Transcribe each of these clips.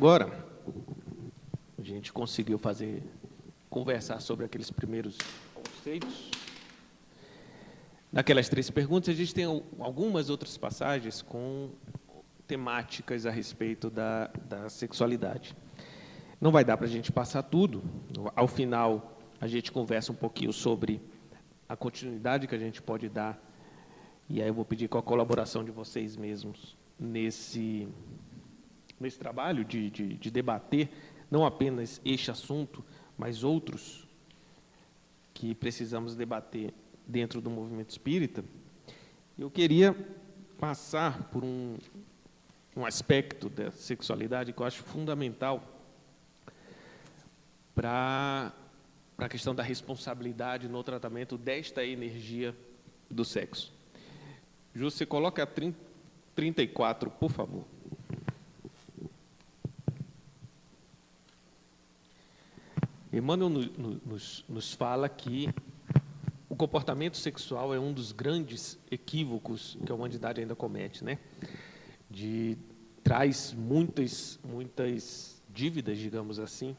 agora a gente conseguiu conversar sobre aqueles primeiros conceitos. Naquelas 3 perguntas, a gente tem algumas outras passagens com temáticas a respeito da sexualidade. Não vai dar para a gente passar tudo. Ao final, a gente conversa um pouquinho sobre a continuidade que a gente pode dar, e aí eu vou pedir com a colaboração de vocês mesmos nesse trabalho de debater não apenas este assunto, mas outros que precisamos debater dentro do movimento espírita. Eu queria passar por um aspecto da sexualidade que eu acho fundamental para a questão da responsabilidade no tratamento desta energia do sexo. Ju, você coloca a 34, por favor. Emmanuel nos fala que o comportamento sexual é um dos grandes equívocos que a humanidade ainda comete, né? Traz muitas dívidas, digamos assim,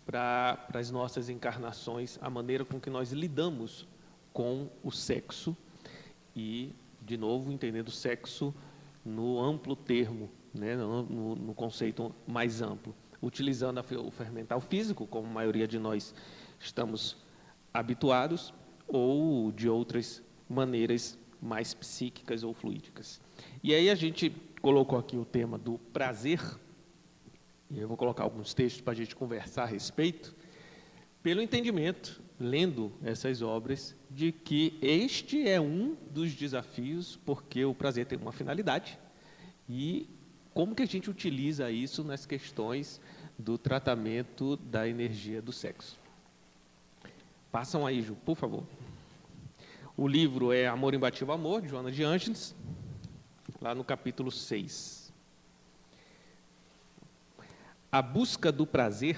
para as nossas encarnações, a maneira com que nós lidamos com o sexo e, de novo, entendendo o sexo no amplo termo, né? no conceito mais amplo, utilizando o fermental físico, como a maioria de nós estamos habituados, ou de outras maneiras mais psíquicas ou fluídicas. E aí a gente colocou aqui o tema do prazer, e eu vou colocar alguns textos para a gente conversar a respeito, pelo entendimento, lendo essas obras, de que este é um dos desafios, porque o prazer tem uma finalidade, e como que a gente utiliza isso nas questões do tratamento da energia do sexo. Passam aí, Ju, por favor. O livro é Amor Imbatível Amor, de Joana de Ângeles, lá no capítulo 6. A busca do prazer,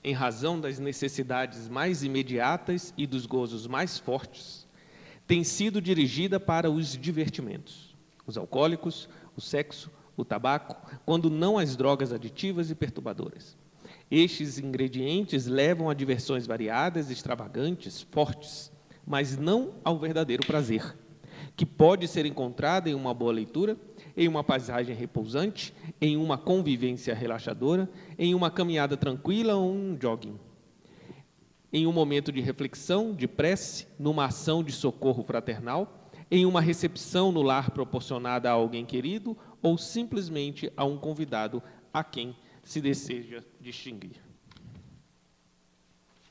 em razão das necessidades mais imediatas e dos gozos mais fortes, tem sido dirigida para os divertimentos, os alcoólicos, o sexo, o tabaco, quando não as drogas aditivas e perturbadoras. Estes ingredientes levam a diversões variadas, extravagantes, fortes, mas não ao verdadeiro prazer, que pode ser encontrado em uma boa leitura, em uma paisagem repousante, em uma convivência relaxadora, em uma caminhada tranquila ou um jogging, em um momento de reflexão, de prece, numa ação de socorro fraternal, em uma recepção no lar proporcionada a alguém querido ou simplesmente a um convidado a quem se deseja distinguir.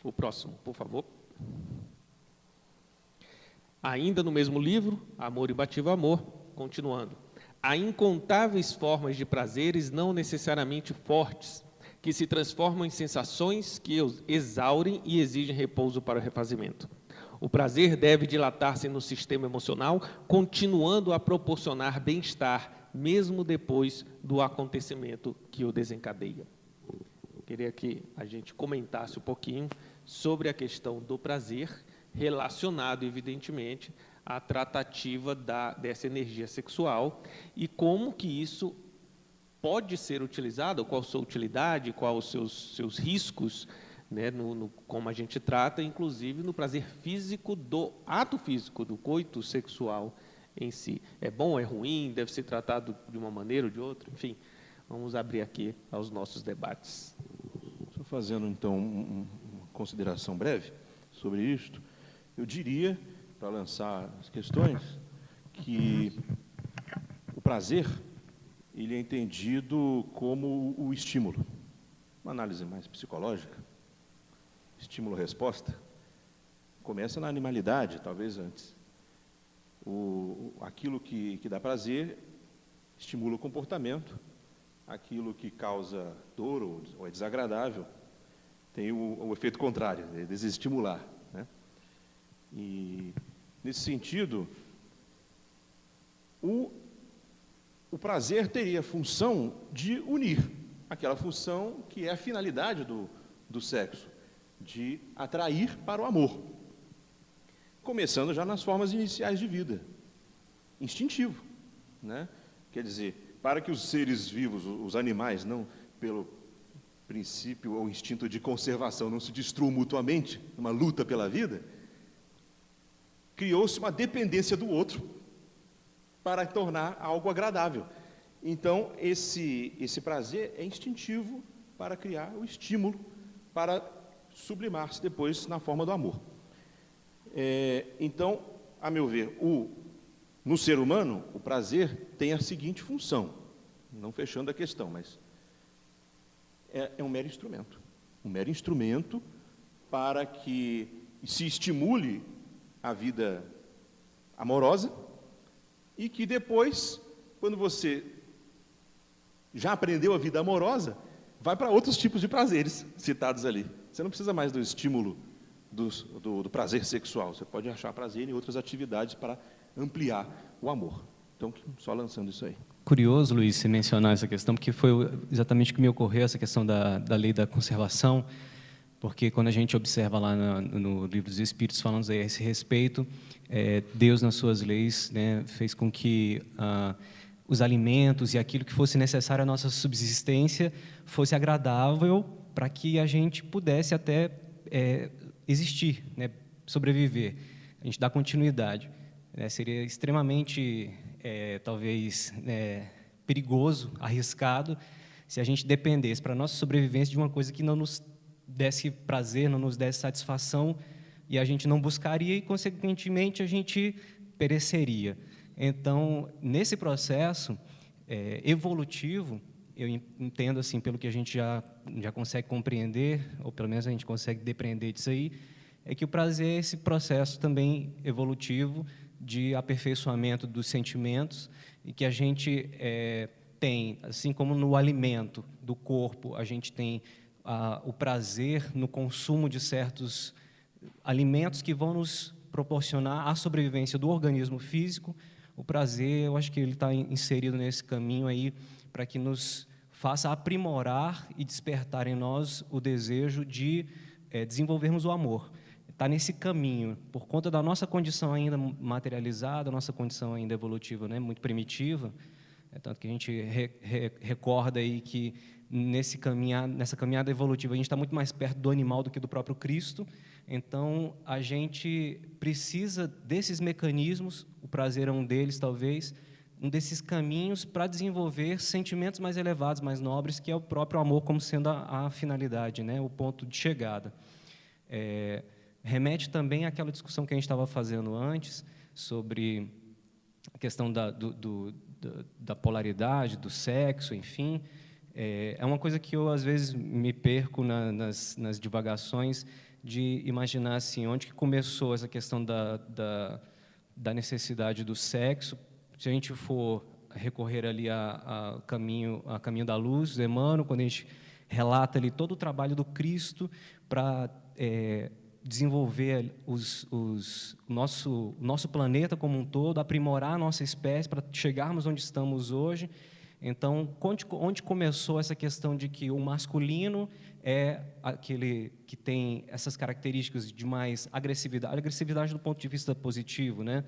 O próximo, por favor. Ainda no mesmo livro, Amor Imbatível Amor, continuando. Há incontáveis formas de prazeres não necessariamente fortes, que se transformam em sensações que exaurem e exigem repouso para o refazimento. O prazer deve dilatar-se no sistema emocional, continuando a proporcionar bem-estar, mesmo depois do acontecimento que o desencadeia. Queria que a gente comentasse um pouquinho sobre a questão do prazer, relacionado, evidentemente, à tratativa dessa energia sexual e como que isso pode ser utilizado, qual a sua utilidade, quais os seus riscos, né, como a gente trata, inclusive no prazer físico do ato físico, do coito sexual em si. É bom, é ruim, deve ser tratado de uma maneira ou de outra, enfim, vamos abrir aqui aos nossos debates. Só fazendo, então, uma consideração breve sobre isto, eu diria, para lançar as questões, que o prazer ele é entendido como o estímulo. Uma análise mais psicológica, estímulo-resposta, começa na animalidade, talvez antes. Aquilo que dá prazer estimula o comportamento, aquilo que causa dor ou é desagradável tem o efeito contrário, é desestimular, né? E, nesse sentido, o prazer teria a função de unir, aquela função que é a finalidade do sexo, de atrair para o amor, começando já nas formas iniciais de vida, instintivo, né? Quer dizer, para que os seres vivos, os animais, não princípio ou instinto de conservação não se destruam mutuamente, numa luta pela vida, criou-se uma dependência do outro para tornar algo agradável. Então, esse prazer é instintivo para criar o estímulo para sublimar-se depois na forma do amor. Então, a meu ver, no ser humano, o prazer tem a seguinte função, não fechando a questão, mas é um mero instrumento para que se estimule a vida amorosa e que depois, quando você já aprendeu a vida amorosa, vai para outros tipos de prazeres citados ali. Você não precisa mais do estímulo do prazer sexual, você pode achar prazer em outras atividades para ampliar o amor. Então, só lançando isso aí. Curioso, Luiz, você mencionar essa questão, porque foi exatamente o que me ocorreu, essa questão da lei da conservação, porque quando a gente observa lá no Livro dos Espíritos, falando a esse respeito, Deus, nas suas leis, né, fez com que os alimentos e aquilo que fosse necessário à nossa subsistência fosse agradável para que a gente pudesse até existir, né, sobreviver, a gente dá continuidade. Seria extremamente, talvez, perigoso, arriscado, se a gente dependesse para a nossa sobrevivência de uma coisa que não nos desse prazer, não nos desse satisfação, e a gente não buscaria e, consequentemente, a gente pereceria. Então, nesse processo evolutivo, eu entendo, assim, pelo que a gente já consegue compreender, ou pelo menos a gente consegue depreender disso aí, é que o prazer é esse processo também evolutivo de aperfeiçoamento dos sentimentos e que a gente tem, assim como no alimento do corpo, a gente tem o prazer no consumo de certos alimentos que vão nos proporcionar a sobrevivência do organismo físico. O prazer, eu acho que ele está inserido nesse caminho aí para que nos faça aprimorar e despertar em nós o desejo de desenvolvermos o amor. Está nesse caminho, por conta da nossa condição ainda materializada, nossa condição ainda evolutiva, né, muito primitiva, tanto que a gente recorda aí que nessa caminhada evolutiva a gente está muito mais perto do animal do que do próprio Cristo. Então a gente precisa desses mecanismos, o prazer é um deles talvez, um desses caminhos para desenvolver sentimentos mais elevados, mais nobres, que é o próprio amor como sendo a finalidade, né, o ponto de chegada. Remete também àquela discussão que a gente estava fazendo antes sobre a questão da polaridade, do sexo, enfim. É uma coisa que eu, às vezes, me perco nas divagações de imaginar assim, onde que começou essa questão da necessidade do sexo. Se a gente for recorrer ali a caminho da luz, Emmanuel, quando a gente relata ali todo o trabalho do Cristo para desenvolver o nosso planeta como um todo, aprimorar a nossa espécie para chegarmos onde estamos hoje. Então, onde começou essa questão de que o masculino é aquele que tem essas características de mais agressividade do ponto de vista positivo, né?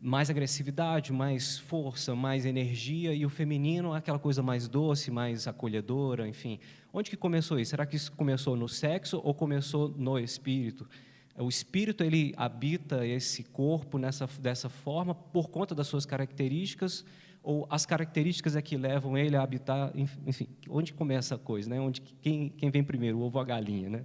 Mais agressividade, mais força, mais energia, e o feminino é aquela coisa mais doce, mais acolhedora, enfim. Onde que começou isso? Será que isso começou no sexo ou começou no espírito? O espírito, ele habita esse corpo dessa forma por conta das suas características, ou as características é que levam ele a habitar, enfim, onde começa a coisa, né? Quem vem primeiro, o ovo ou a galinha, né?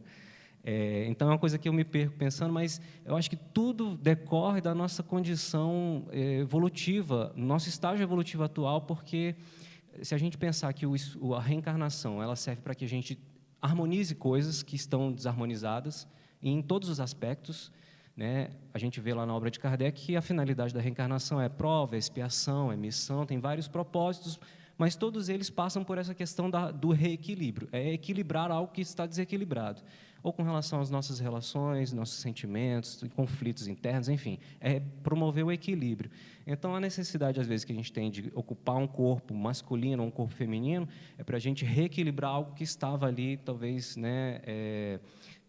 Então é uma coisa que eu me perco pensando, mas eu acho que tudo decorre da nossa condição evolutiva, nosso estágio evolutivo atual, porque se a gente pensar que a reencarnação ela serve para que a gente harmonize coisas que estão desarmonizadas em todos os aspectos, né? A gente vê lá na obra de Kardec que a finalidade da reencarnação é prova, é expiação, é missão, tem vários propósitos, mas todos eles passam por essa questão do reequilíbrio, é equilibrar algo que está desequilibrado, ou com relação às nossas relações, nossos sentimentos, conflitos internos, enfim, é promover o equilíbrio. Então, a necessidade, às vezes, que a gente tem de ocupar um corpo masculino ou um corpo feminino é para a gente reequilibrar algo que estava ali, talvez, né,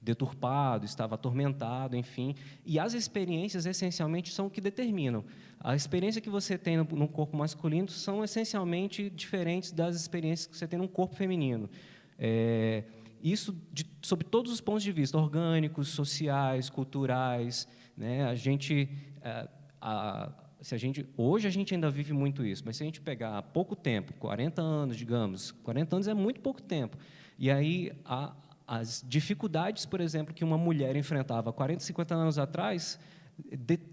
deturpado, estava atormentado, enfim. E as experiências, essencialmente, são o que determinam. A experiência que você tem no corpo masculino são, essencialmente, diferentes das experiências que você tem no corpo feminino. Isso sob todos os pontos de vista, orgânicos, sociais, culturais, né? Hoje a gente ainda vive muito isso, mas se a gente pegar há pouco tempo, 40 anos, digamos, 40 anos é muito pouco tempo, e aí as dificuldades, por exemplo, que uma mulher enfrentava 40, 50 anos atrás,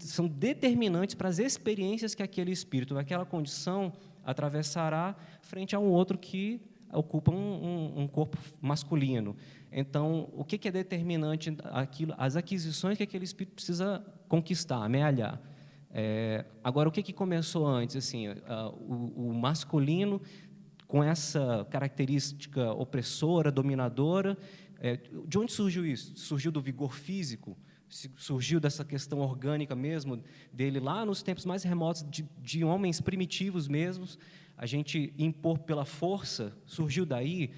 são determinantes para as experiências que aquele espírito, naquela condição, atravessará frente a um outro que ocupa um corpo masculino. Então, o que é determinante? As aquisições que aquele espírito precisa conquistar, amealhar. Agora, o que começou antes? Assim, o masculino, com essa característica opressora, dominadora, de onde surgiu isso? Surgiu do vigor físico? Surgiu dessa questão orgânica mesmo, dele lá nos tempos mais remotos, de homens primitivos mesmos, a gente impor pela força, surgiu daí.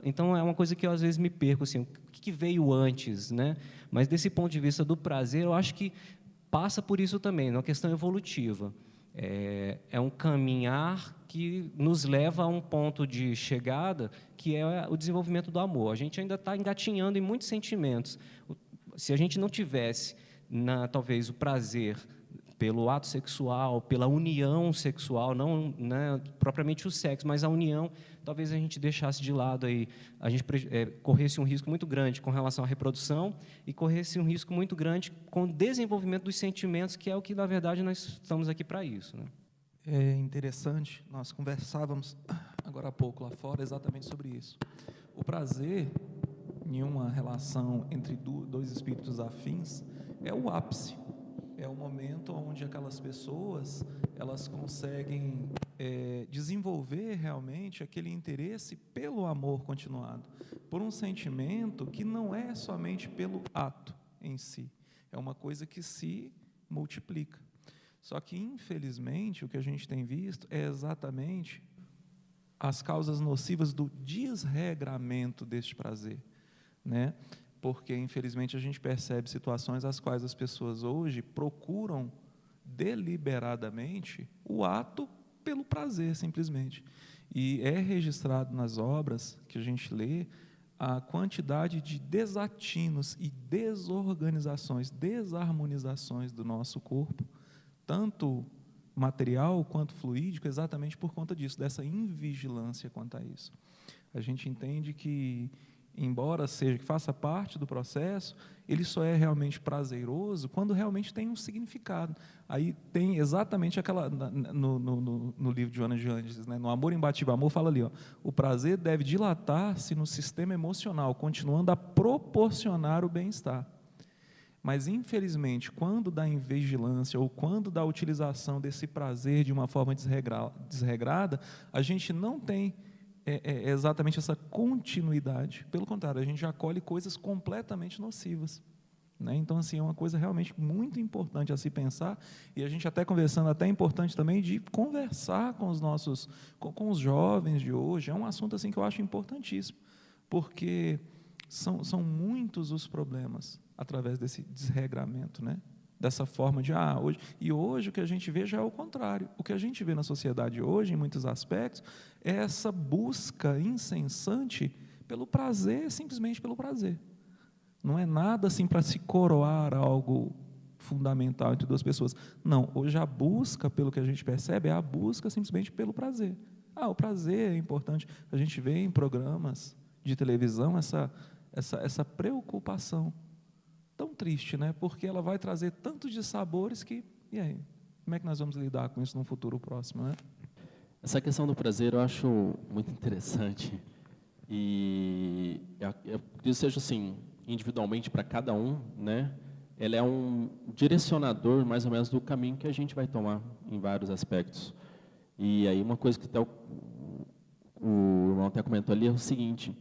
Então, é uma coisa que eu, às vezes, me perco, assim, o que veio antes, né? Mas, desse ponto de vista do prazer, eu acho que passa por isso também, uma questão evolutiva. É um caminhar que nos leva a um ponto de chegada, que é o desenvolvimento do amor. A gente ainda está engatinhando em muitos sentimentos. Se a gente não tivesse, talvez, o prazer pelo ato sexual, pela união sexual, não, né, propriamente o sexo, mas a união, talvez a gente deixasse de lado aí, a gente corresse um risco muito grande com relação à reprodução e corresse um risco muito grande com o desenvolvimento dos sentimentos, que é o que, na verdade, nós estamos aqui para isso, né? É interessante, nós conversávamos agora há pouco lá fora exatamente sobre isso. O prazer, em uma relação entre dois espíritos afins, é o ápice. É o momento onde aquelas pessoas elas conseguem desenvolver realmente aquele interesse pelo amor continuado, por um sentimento que não é somente pelo ato em si, é uma coisa que se multiplica. Só que, infelizmente, o que a gente tem visto é exatamente as causas nocivas do desregramento deste prazer, né? Porque, infelizmente, a gente percebe situações às quais as pessoas hoje procuram deliberadamente o ato pelo prazer, simplesmente. E é registrado nas obras que a gente lê a quantidade de desatinos e desorganizações, desarmonizações do nosso corpo, tanto material quanto fluídico, exatamente por conta disso, dessa invigilância quanto a isso. A gente entende que, embora que faça parte do processo, ele só é realmente prazeroso quando realmente tem um significado. Aí tem exatamente aquela, no livro de Joana de Ângeles, né, no Amor Imbatível Amor, fala ali, ó, o prazer deve dilatar-se no sistema emocional, continuando a proporcionar o bem-estar. Mas, infelizmente, quando da invigilância ou quando da utilização desse prazer de uma forma desregrada, a gente não tem exatamente essa continuidade. Pelo contrário, a gente já colhe coisas completamente nocivas, né? Então, assim, é uma coisa realmente muito importante a se pensar, e a gente até conversando, até é importante também de conversar com com os jovens de hoje. É um assunto assim que eu acho importantíssimo, porque são muitos os problemas através desse desregramento, né? Dessa forma de, hoje o que a gente vê já é o contrário. O que a gente vê na sociedade hoje, em muitos aspectos, é essa busca incessante pelo prazer, simplesmente pelo prazer. Não é nada assim para se coroar algo fundamental entre duas pessoas. Não, hoje a busca, pelo que a gente percebe, é a busca simplesmente pelo prazer. O prazer é importante. A gente vê em programas de televisão essa preocupação tão triste, né? Porque ela vai trazer tantos dissabores que, e aí? Como é que nós vamos lidar com isso no futuro próximo, né? Essa questão do prazer eu acho muito interessante, e eu acredito que seja assim, individualmente para cada um, né? Ela é um direcionador, mais ou menos, do caminho que a gente vai tomar em vários aspectos. E aí uma coisa que até o irmão até comentou ali é o seguinte: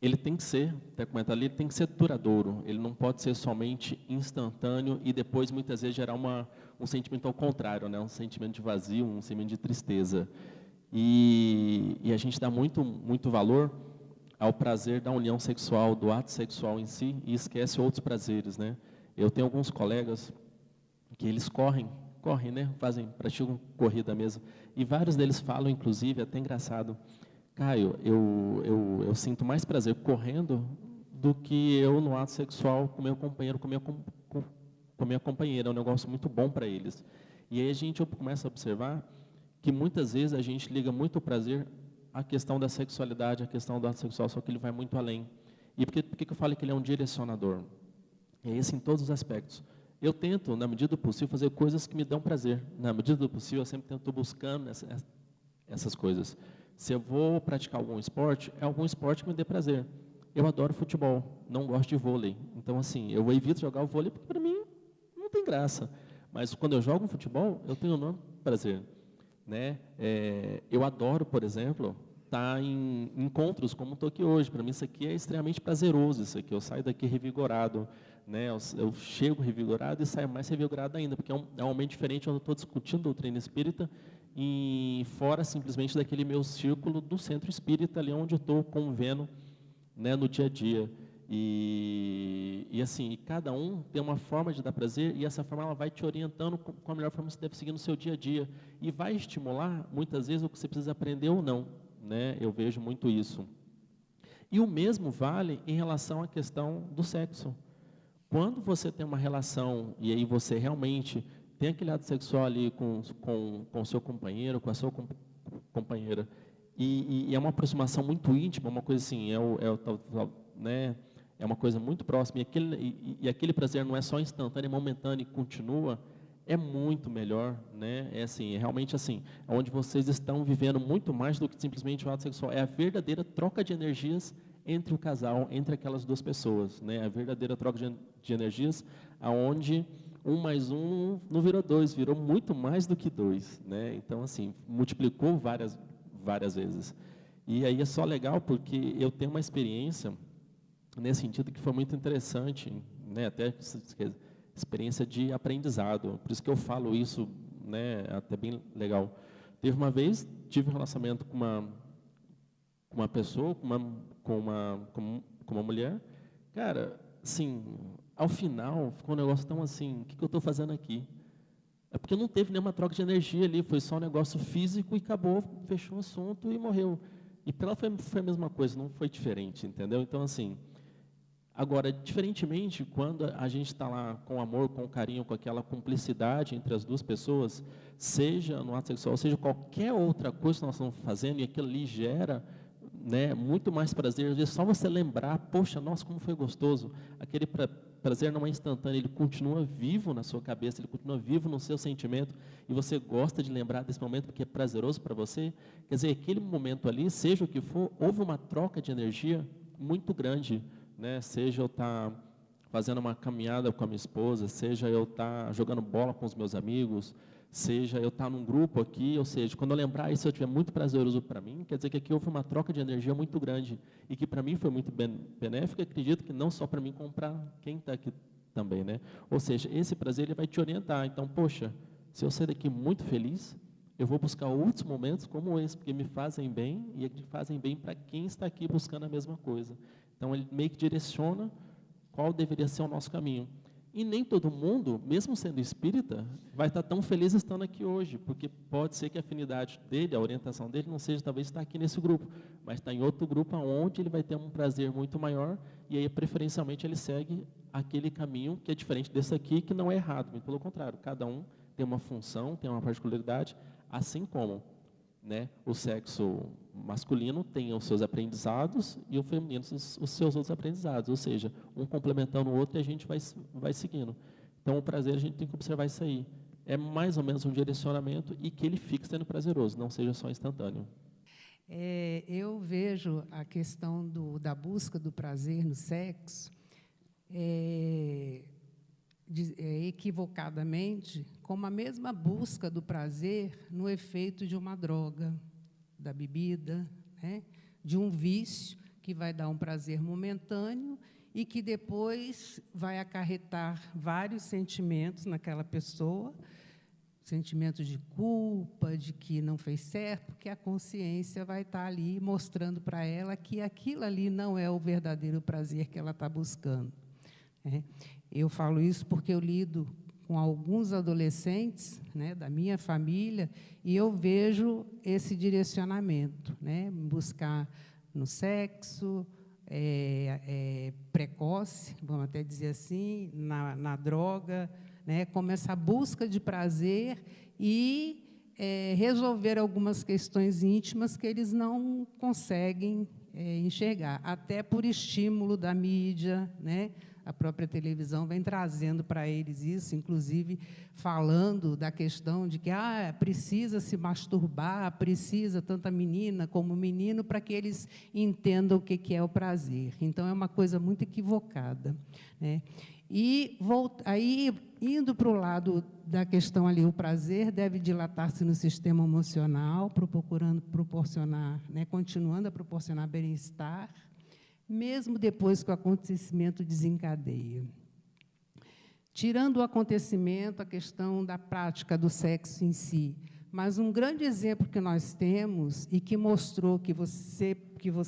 ele tem que ser, até comentar ali, ele tem que ser duradouro, ele não pode ser somente instantâneo e depois, muitas vezes, gerar um sentimento ao contrário, né? Um sentimento de vazio, um sentimento de tristeza. E a gente dá muito valor ao prazer da união sexual, do ato sexual em si, e esquece outros prazeres, né? Eu tenho alguns colegas que eles correm, né? Praticam corrida mesmo, e vários deles falam, inclusive, até engraçado, Caio, eu sinto mais prazer correndo do que eu no ato sexual com meu companheiro, com minha companheira. É um negócio muito bom para eles. E aí a gente começa a observar que muitas vezes a gente liga muito o prazer à questão da sexualidade, à questão do ato sexual, só que ele vai muito além. E por que eu falo que ele é um direcionador? É esse em todos os aspectos. Eu tento, na medida do possível, fazer coisas que me dão prazer. Na medida do possível, eu sempre tento buscando essas coisas. Se eu vou praticar algum esporte, é algum esporte que me dê prazer. Eu adoro futebol, não gosto de vôlei. Então, assim, eu evito jogar o vôlei porque, para mim, não tem graça. Mas, quando eu jogo futebol, eu tenho um enorme prazer. Né? Eu adoro, por exemplo, estar em encontros como estou aqui hoje. Para mim, isso aqui é extremamente prazeroso. Isso aqui, eu saio daqui revigorado. Né? Eu chego revigorado e saio mais revigorado ainda, porque é um momento diferente onde eu estou discutindo doutrina espírita e fora simplesmente daquele meu círculo do centro espírita, ali onde eu estou convivendo, né, no dia a dia. E assim, cada um tem uma forma de dar prazer e essa forma ela vai te orientando com a melhor forma que você deve seguir no seu dia a dia e vai estimular, muitas vezes, o que você precisa aprender ou não. Né? Eu vejo muito isso. E o mesmo vale em relação à questão do sexo. Quando você tem uma relação e aí você realmente tem aquele ato sexual ali com o seu companheiro, com a sua companheira, e é uma aproximação muito íntima, uma coisa assim, né, é uma coisa muito próxima, e aquele prazer não é só instantâneo, é momentâneo e continua, é muito melhor, né? É assim, é realmente assim, onde vocês estão vivendo muito mais do que simplesmente o ato sexual, é a verdadeira troca de energias entre o casal, entre aquelas duas pessoas, né? A verdadeira troca de energias, aonde 1 mais 1 não virou 2, virou muito mais do que 2, né? Então, assim, multiplicou várias vezes. E aí é só legal porque eu tenho uma experiência nesse sentido que foi muito interessante, né? Até experiência de aprendizado. Por isso que eu falo isso, né? Até bem legal. Teve uma vez, tive um relacionamento com uma pessoa, com uma mulher, cara, assim, ao final ficou um negócio tão assim, o que eu estou fazendo aqui? É porque não teve nenhuma troca de energia ali, foi só um negócio físico e acabou, fechou o assunto e morreu. E para ela foi a mesma coisa, não foi diferente, entendeu? Então, assim, agora, diferentemente, quando a gente está lá com amor, com carinho, com aquela cumplicidade entre as duas pessoas, seja no ato sexual, seja qualquer outra coisa que nós estamos fazendo, e aquilo ali gera, né, muito mais prazer. Às vezes, só você lembrar, poxa, nossa, como foi gostoso. Aquele prazer não é instantâneo, ele continua vivo na sua cabeça, ele continua vivo no seu sentimento, e você gosta de lembrar desse momento porque é prazeroso para você. Quer dizer, aquele momento ali, seja o que for, houve uma troca de energia muito grande, né? Seja eu estar fazendo uma caminhada com a minha esposa, seja eu estar jogando bola com os meus amigos, seja eu estar num grupo aqui, ou seja, quando eu lembrar isso, eu tiver muito prazeroso para mim, quer dizer que aqui houve uma troca de energia muito grande e que para mim foi muito benéfica, acredito que não só para mim, como para quem está aqui também, né? Ou seja, esse prazer ele vai te orientar. Então, poxa, se eu sair daqui muito feliz, eu vou buscar outros momentos como esse, porque me fazem bem e fazem bem para quem está aqui buscando a mesma coisa. Então, ele meio que direciona qual deveria ser o nosso caminho. E nem todo mundo, mesmo sendo espírita, vai estar tão feliz estando aqui hoje, porque pode ser que a afinidade dele, a orientação dele, não seja talvez estar aqui nesse grupo, mas está em outro grupo onde ele vai ter um prazer muito maior, e aí, preferencialmente, ele segue aquele caminho que é diferente desse aqui, que não é errado, muito pelo contrário, cada um tem uma função, tem uma particularidade, assim como, né, o sexo masculino tem os seus aprendizados e o feminino os seus outros aprendizados, ou seja, um complementando o outro e a gente vai seguindo. Então, o prazer a gente tem que observar isso aí. É mais ou menos um direcionamento e que ele fique sendo prazeroso, não seja só instantâneo. Eu vejo a questão da busca do prazer no sexo equivocadamente como a mesma busca do prazer no efeito de uma droga, da bebida, né? De um vício que vai dar um prazer momentâneo e que depois vai acarretar vários sentimentos naquela pessoa, sentimentos de culpa, de que não fez certo, porque a consciência vai estar ali mostrando para ela que aquilo ali não é o verdadeiro prazer que ela está buscando. Eu falo isso porque eu lido com alguns adolescentes, né, da minha família, e eu vejo esse direcionamento, né, buscar no sexo precoce, vamos até dizer assim, na droga, né, como essa busca de prazer e resolver algumas questões íntimas que eles não conseguem enxergar, até por estímulo da mídia, né? A própria televisão vem trazendo para eles isso, inclusive falando da questão de que precisa se masturbar, precisa tanto a menina como o menino para que eles entendam o que é o prazer. Então, é uma coisa muito equivocada, né? E aí, indo para o lado da questão ali, o prazer deve dilatar-se no sistema emocional, procurando proporcionar, né, continuando a proporcionar bem-estar, mesmo depois que o acontecimento desencadeia. Tirando o acontecimento, a questão da prática do sexo em si, mas um grande exemplo que nós temos e que mostrou que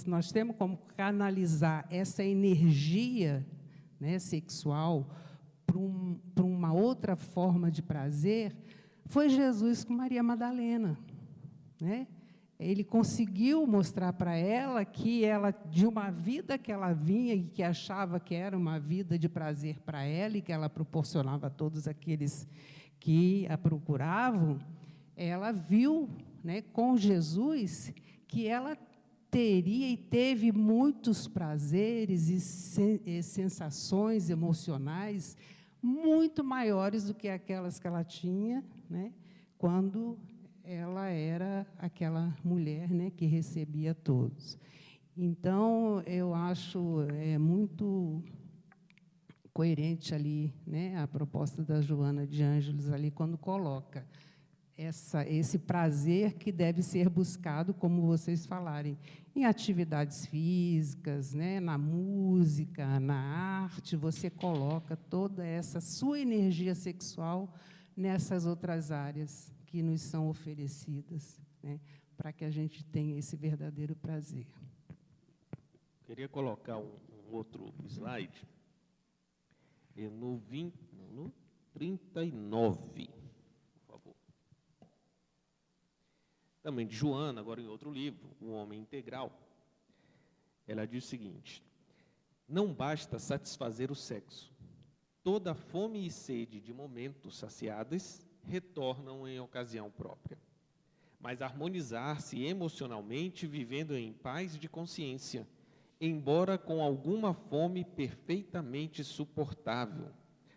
nós temos como canalizar essa energia, né, sexual para uma outra forma de prazer, foi Jesus com Maria Madalena, né? Ele conseguiu mostrar para ela que de uma vida que ela vinha e que achava que era uma vida de prazer para ela e que ela proporcionava a todos aqueles que a procuravam, ela viu, né, com Jesus que ela teria e teve muitos prazeres e sensações emocionais muito maiores do que aquelas que ela tinha, né, quando ela era aquela mulher, né, que recebia todos. Então, eu acho muito coerente ali, né, a proposta da Joana de Ângeles ali, quando coloca esse prazer que deve ser buscado, como vocês falarem, em atividades físicas, né, na música, na arte, você coloca toda essa sua energia sexual nessas outras áreas que nos são oferecidas, né, para que a gente tenha esse verdadeiro prazer. Queria colocar um outro slide, no 39, por favor. Também de Joana, agora em outro livro, O Homem Integral. Ela diz o seguinte: não basta satisfazer o sexo. Toda fome e sede de momentos saciadas retornam em ocasião própria. Mas harmonizar-se emocionalmente, vivendo em paz de consciência, embora com alguma fome perfeitamente suportável,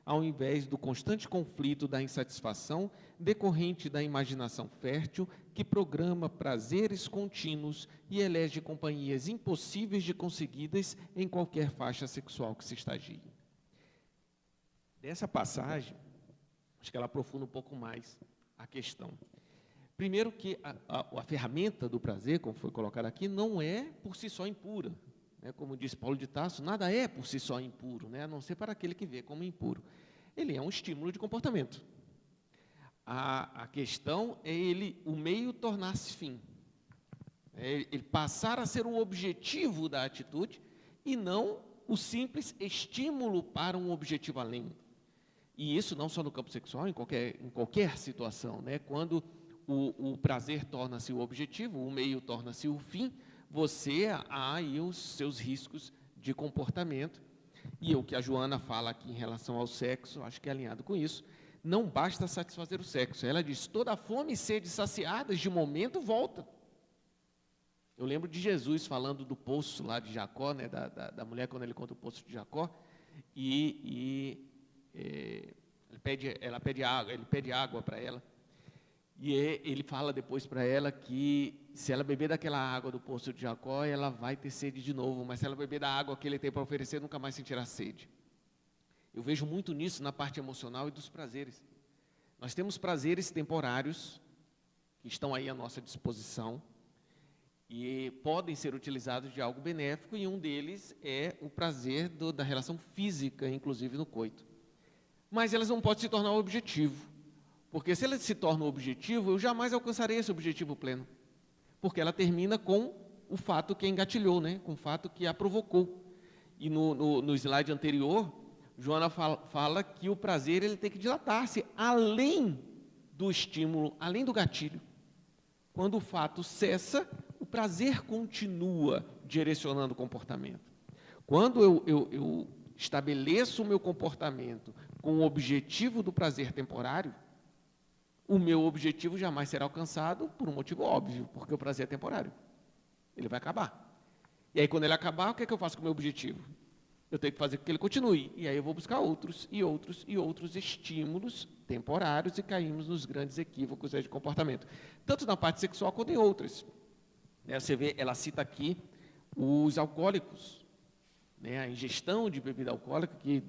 ao invés do constante conflito da insatisfação decorrente da imaginação fértil que programa prazeres contínuos e elege companhias impossíveis de conseguidas em qualquer faixa sexual que se estagie. Dessa passagem, acho que ela aprofunda um pouco mais a questão. Primeiro que a ferramenta do prazer, como foi colocado aqui, não é por si só impura. Né? Como disse Paulo de Tarso, nada é por si só impuro, né? A não ser para aquele que vê como impuro. Ele é um estímulo de comportamento. A questão é o meio tornar-se fim. Ele passar a ser o objetivo da atitude e não o simples estímulo para um objetivo além. E isso não só no campo sexual, em qualquer situação, né? Quando o prazer torna-se o objetivo, o meio torna-se o fim, você há aí os seus riscos de comportamento. E o que a Joana fala aqui em relação ao sexo, acho que é alinhado com isso, não basta satisfazer o sexo. Ela diz, toda fome e sede saciadas de momento volta. Eu lembro de Jesus falando do poço lá de Jacó, né, da mulher quando ele conta o poço de Jacó, ele pede água para ela, e ele fala depois para ela que se ela beber daquela água do poço de Jacó, ela vai ter sede de novo, mas se ela beber da água que ele tem para oferecer, nunca mais sentirá sede. Eu vejo muito nisso na parte emocional e dos prazeres. Nós temos prazeres temporários que estão aí à nossa disposição e podem ser utilizados de algo benéfico, e um deles é o prazer da relação física, inclusive no coito. Mas elas não podem se tornar o objetivo, porque se elas se tornam o objetivo, eu jamais alcançarei esse objetivo pleno, porque ela termina com o fato que a engatilhou, né? Com o fato que a provocou. E no slide anterior, Joana fala que o prazer ele tem que dilatar-se além do estímulo, além do gatilho. Quando o fato cessa, o prazer continua direcionando o comportamento. Quando eu estabeleço o meu comportamento com o objetivo do prazer temporário, o meu objetivo jamais será alcançado por um motivo óbvio, porque o prazer é temporário. Ele vai acabar. E aí, quando ele acabar, o que é que eu faço com o meu objetivo? Eu tenho que fazer com que ele continue. E aí eu vou buscar outros e outros e outros estímulos temporários e caímos nos grandes equívocos de comportamento. Tanto na parte sexual quanto em outras. Você vê, ela cita aqui os alcoólicos, a ingestão de bebida alcoólica, que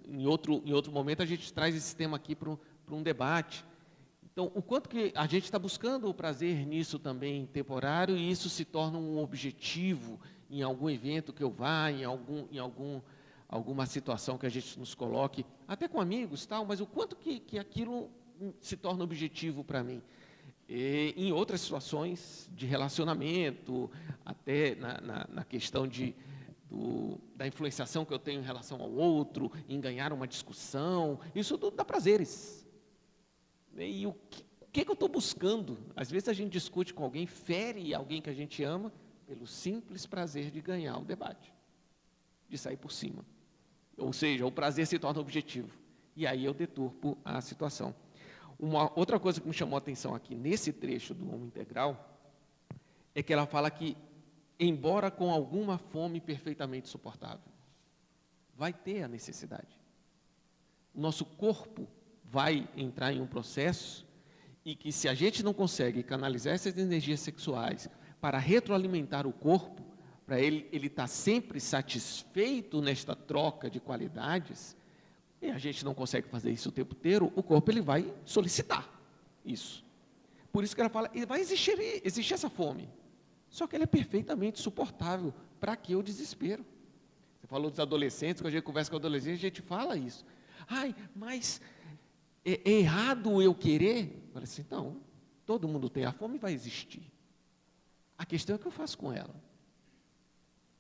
em outro momento a gente traz esse tema aqui para um debate. Então, o quanto que a gente está buscando o prazer nisso também temporário, e isso se torna um objetivo em algum evento que eu vá, em alguma situação que a gente nos coloque, até com amigos, tal, mas o quanto que aquilo se torna objetivo para mim. Em outras situações de relacionamento, até na questão da influenciação que eu tenho em relação ao outro, em ganhar uma discussão, isso tudo dá prazeres. E o que eu estou buscando? Às vezes a gente discute com alguém, fere alguém que a gente ama, pelo simples prazer de ganhar o debate, de sair por cima. Ou seja, o prazer se torna objetivo. E aí eu deturpo a situação. Uma outra coisa que me chamou a atenção aqui, nesse trecho do Homo Integral, é que ela fala que, embora com alguma fome perfeitamente suportável, vai ter a necessidade. O nosso corpo vai entrar em um processo e que, se a gente não consegue canalizar essas energias sexuais para retroalimentar o corpo, para ele estar sempre satisfeito nesta troca de qualidades, e a gente não consegue fazer isso o tempo inteiro, o corpo ele vai solicitar isso. Por isso que ela fala, vai existir essa fome, só que ela é perfeitamente suportável. Para que o desespero? Você falou dos adolescentes, quando a gente conversa com adolescentes, a gente fala isso. Ai, mas é errado eu querer? Eu falei assim, não, todo mundo tem a fome e vai existir. A questão é o que eu faço com ela.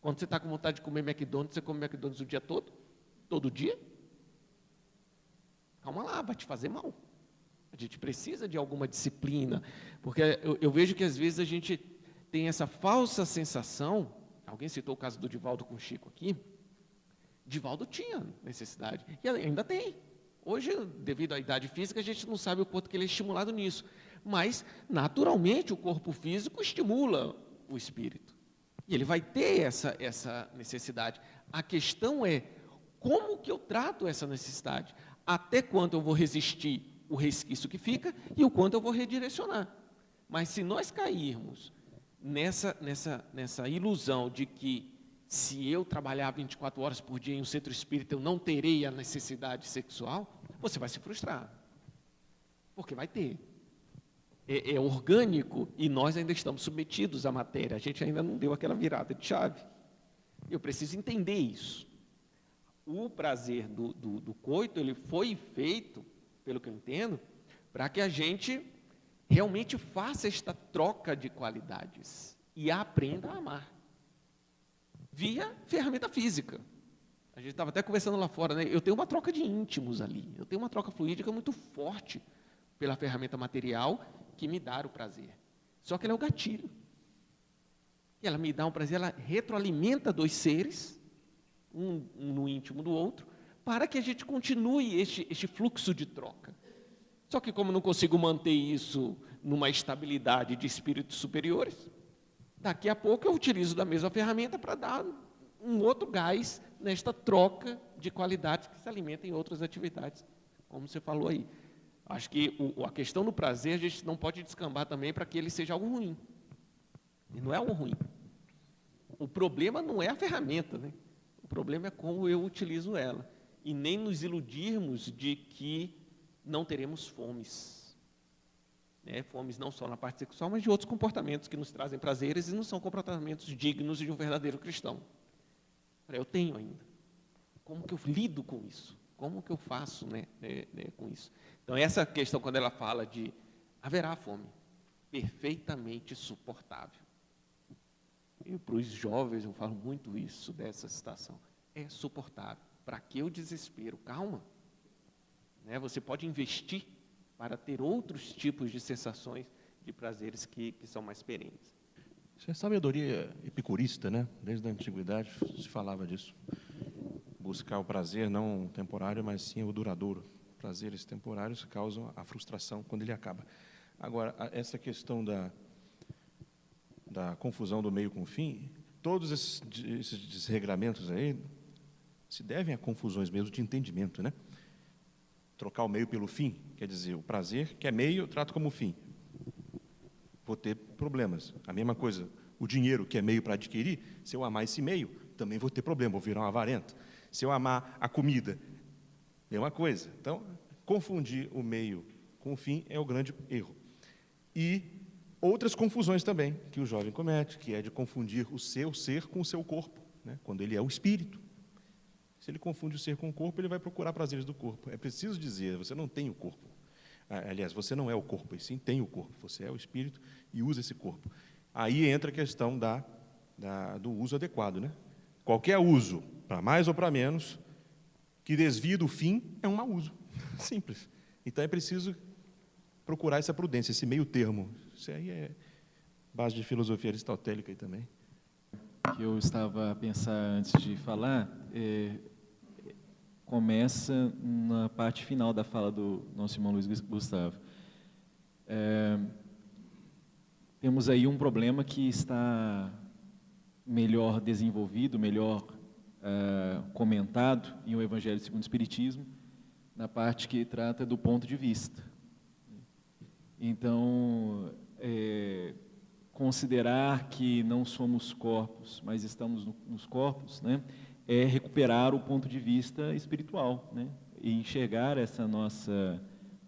Quando você está com vontade de comer McDonald's, você come McDonald's o dia todo? Todo dia? Calma lá, vai te fazer mal. A gente precisa de alguma disciplina, porque eu vejo que às vezes a gente tem essa falsa sensação, alguém citou o caso do Divaldo com o Chico aqui, Divaldo tinha necessidade, e ainda tem. Hoje, devido à idade física, a gente não sabe o quanto que ele é estimulado nisso, mas, naturalmente, o corpo físico estimula o espírito, e ele vai ter essa necessidade. A questão é, como que eu trato essa necessidade? Até quanto eu vou resistir o resquício que fica e o quanto eu vou redirecionar. Mas se nós cairmos nessa ilusão de que, se eu trabalhar 24 horas por dia em um centro espírita, eu não terei a necessidade sexual, você vai se frustrar. Porque vai ter. É orgânico e nós ainda estamos submetidos à matéria. A gente ainda não deu aquela virada de chave. Eu preciso entender isso. O prazer do coito, ele foi feito, pelo que eu entendo, para que a gente realmente faça esta troca de qualidades e aprenda a amar. Via ferramenta física. A gente estava até conversando lá fora, né? Eu tenho uma troca de íntimos ali, eu tenho uma troca fluídica muito forte pela ferramenta material que me dá o prazer. Só que ela é o gatilho. E ela me dá um prazer, ela retroalimenta dois seres, um no íntimo do outro, para que a gente continue este fluxo de troca. Só que, como não consigo manter isso numa estabilidade de espíritos superiores, daqui a pouco eu utilizo da mesma ferramenta para dar um outro gás nesta troca de qualidades que se alimentam em outras atividades, como você falou aí. Acho que a questão do prazer, a gente não pode descambar também para que ele seja algo ruim. E não é algo ruim. O problema não é a ferramenta, né? O problema é como eu utilizo ela. E nem nos iludirmos de que não teremos fomes. Fomes não só na parte sexual, mas de outros comportamentos que nos trazem prazeres e não são comportamentos dignos de um verdadeiro cristão. Eu tenho ainda. Como que eu lido com isso? Como que eu faço com isso? Então, essa questão, quando ela fala de haverá fome, perfeitamente suportável. E para os jovens, eu falo muito isso, dessa citação. É suportável. para que o desespero? Calma. Né? Você pode investir para ter outros tipos de sensações, de prazeres que são mais perenes. Isso é sabedoria epicurista, né? Desde a antiguidade se falava disso. Buscar o prazer não temporário, mas sim o duradouro. Prazeres temporários causam a frustração quando ele acaba. Agora, essa questão da confusão do meio com o fim, todos esses desregramentos aí se devem a confusões mesmo de entendimento, né? Trocar o meio pelo fim, quer dizer, o prazer, que é meio, eu trato como fim. Vou ter problemas. A mesma coisa, o dinheiro, que é meio para adquirir, se eu amar esse meio, também vou ter problema, vou virar um avarento. Se eu amar a comida, mesma coisa. Então, confundir o meio com o fim é o grande erro. E outras confusões também, que o jovem comete, que é de confundir o seu ser com o seu corpo, né? Quando ele é o espírito. Se ele confunde o ser com o corpo, ele vai procurar prazeres do corpo. É preciso dizer, você não tem o corpo. Aliás, você não é o corpo, e sim tem o corpo. Você é o espírito e usa esse corpo. Aí entra a questão do uso adequado, né? Qualquer uso, para mais ou para menos, que desvie do fim, é um mau uso. Simples. Então é preciso procurar essa prudência, esse meio termo. Isso aí é base de filosofia aristotélica aí também. O que eu estava a pensar antes de falar começa na parte final da fala do nosso irmão Luiz Gustavo. Temos aí um problema que está melhor desenvolvido, melhor comentado em O Evangelho segundo o Espiritismo, na parte que trata do ponto de vista. Então, considerar que não somos corpos, mas estamos nos corpos, né, é recuperar o ponto de vista espiritual, né, e enxergar essa nossa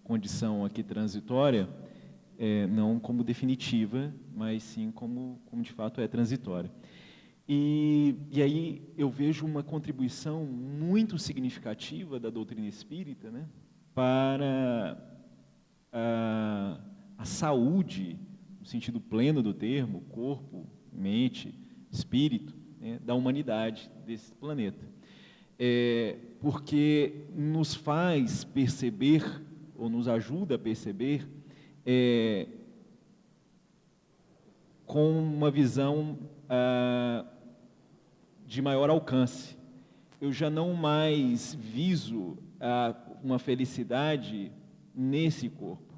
condição aqui transitória, não como definitiva, mas sim como de fato é transitória. E aí eu vejo uma contribuição muito significativa da doutrina espírita, né, para a saúde, no sentido pleno do termo, corpo, mente, espírito, né, da humanidade, desse planeta. Porque nos faz perceber, ou nos ajuda a perceber, com uma visão de maior alcance. Eu já não mais viso uma felicidade nesse corpo.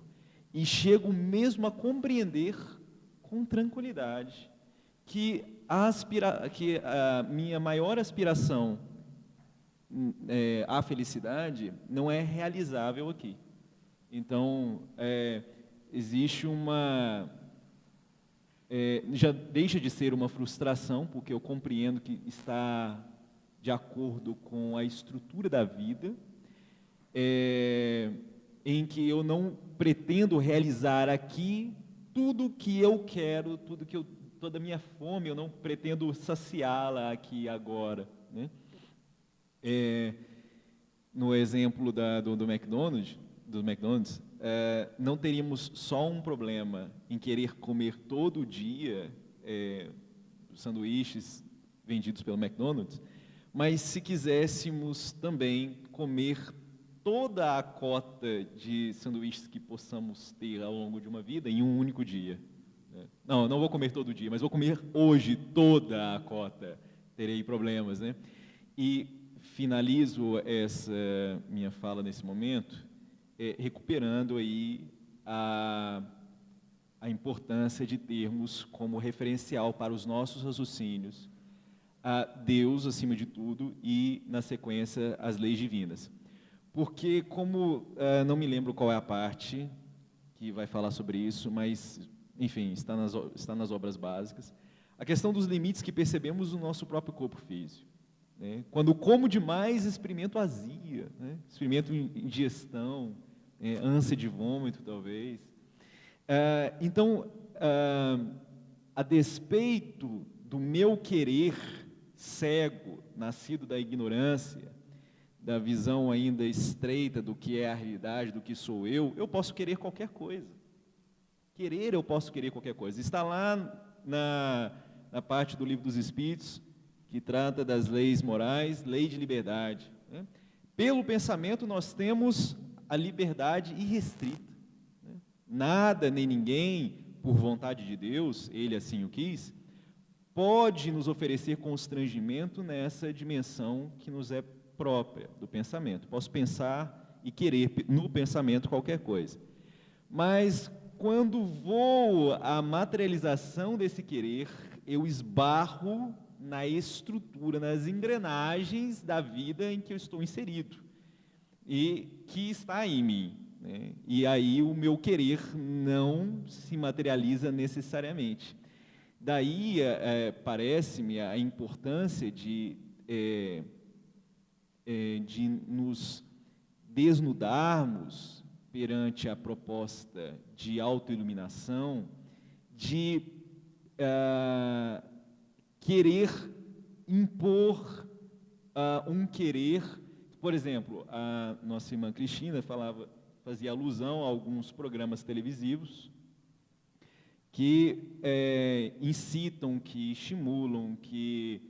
E chego mesmo a compreender com tranquilidade que a minha maior aspiração à felicidade não é realizável aqui. Então, existe já deixa de ser uma frustração, porque eu compreendo que está de acordo com a estrutura da vida, em que eu não pretendo realizar aqui tudo que eu quero, toda a minha fome, eu não pretendo saciá-la aqui agora, né? No exemplo do McDonald's, não teríamos só um problema em querer comer todo dia sanduíches vendidos pelo McDonald's, mas se quiséssemos também comer toda a cota de sanduíches que possamos ter ao longo de uma vida em um único dia. Não vou comer todo dia, mas vou comer hoje toda a cota. Terei problemas, né? E finalizo essa minha fala nesse momento, recuperando aí a importância de termos como referencial para os nossos raciocínios a Deus acima de tudo e, na sequência, as leis divinas. Porque, como não me lembro qual é a parte que vai falar sobre isso, mas, enfim, está nas obras básicas, a questão dos limites que percebemos no nosso próprio corpo físico. Né? Quando como demais, experimento azia, né? Experimento indigestão, ânsia de vômito, talvez. Então, a despeito do meu querer cego, nascido da ignorância, da visão ainda estreita do que é a realidade, do que sou eu posso querer qualquer coisa. Eu posso querer qualquer coisa. Está lá na parte do Livro dos Espíritos, que trata das leis morais, lei de liberdade, né? Pelo pensamento, nós temos a liberdade irrestrita, né? Nada nem ninguém, por vontade de Deus, Ele assim o quis, pode nos oferecer constrangimento nessa dimensão que nos é própria do pensamento. Posso pensar e querer no pensamento qualquer coisa, mas quando vou à materialização desse querer, eu esbarro na estrutura, nas engrenagens da vida em que eu estou inserido e que está em mim, né? E aí o meu querer não se materializa necessariamente. Daí parece-me a importância de nos desnudarmos perante a proposta de autoiluminação, de querer impor um querer. Por exemplo, a nossa irmã Cristina fazia alusão a alguns programas televisivos que incitam, que estimulam, que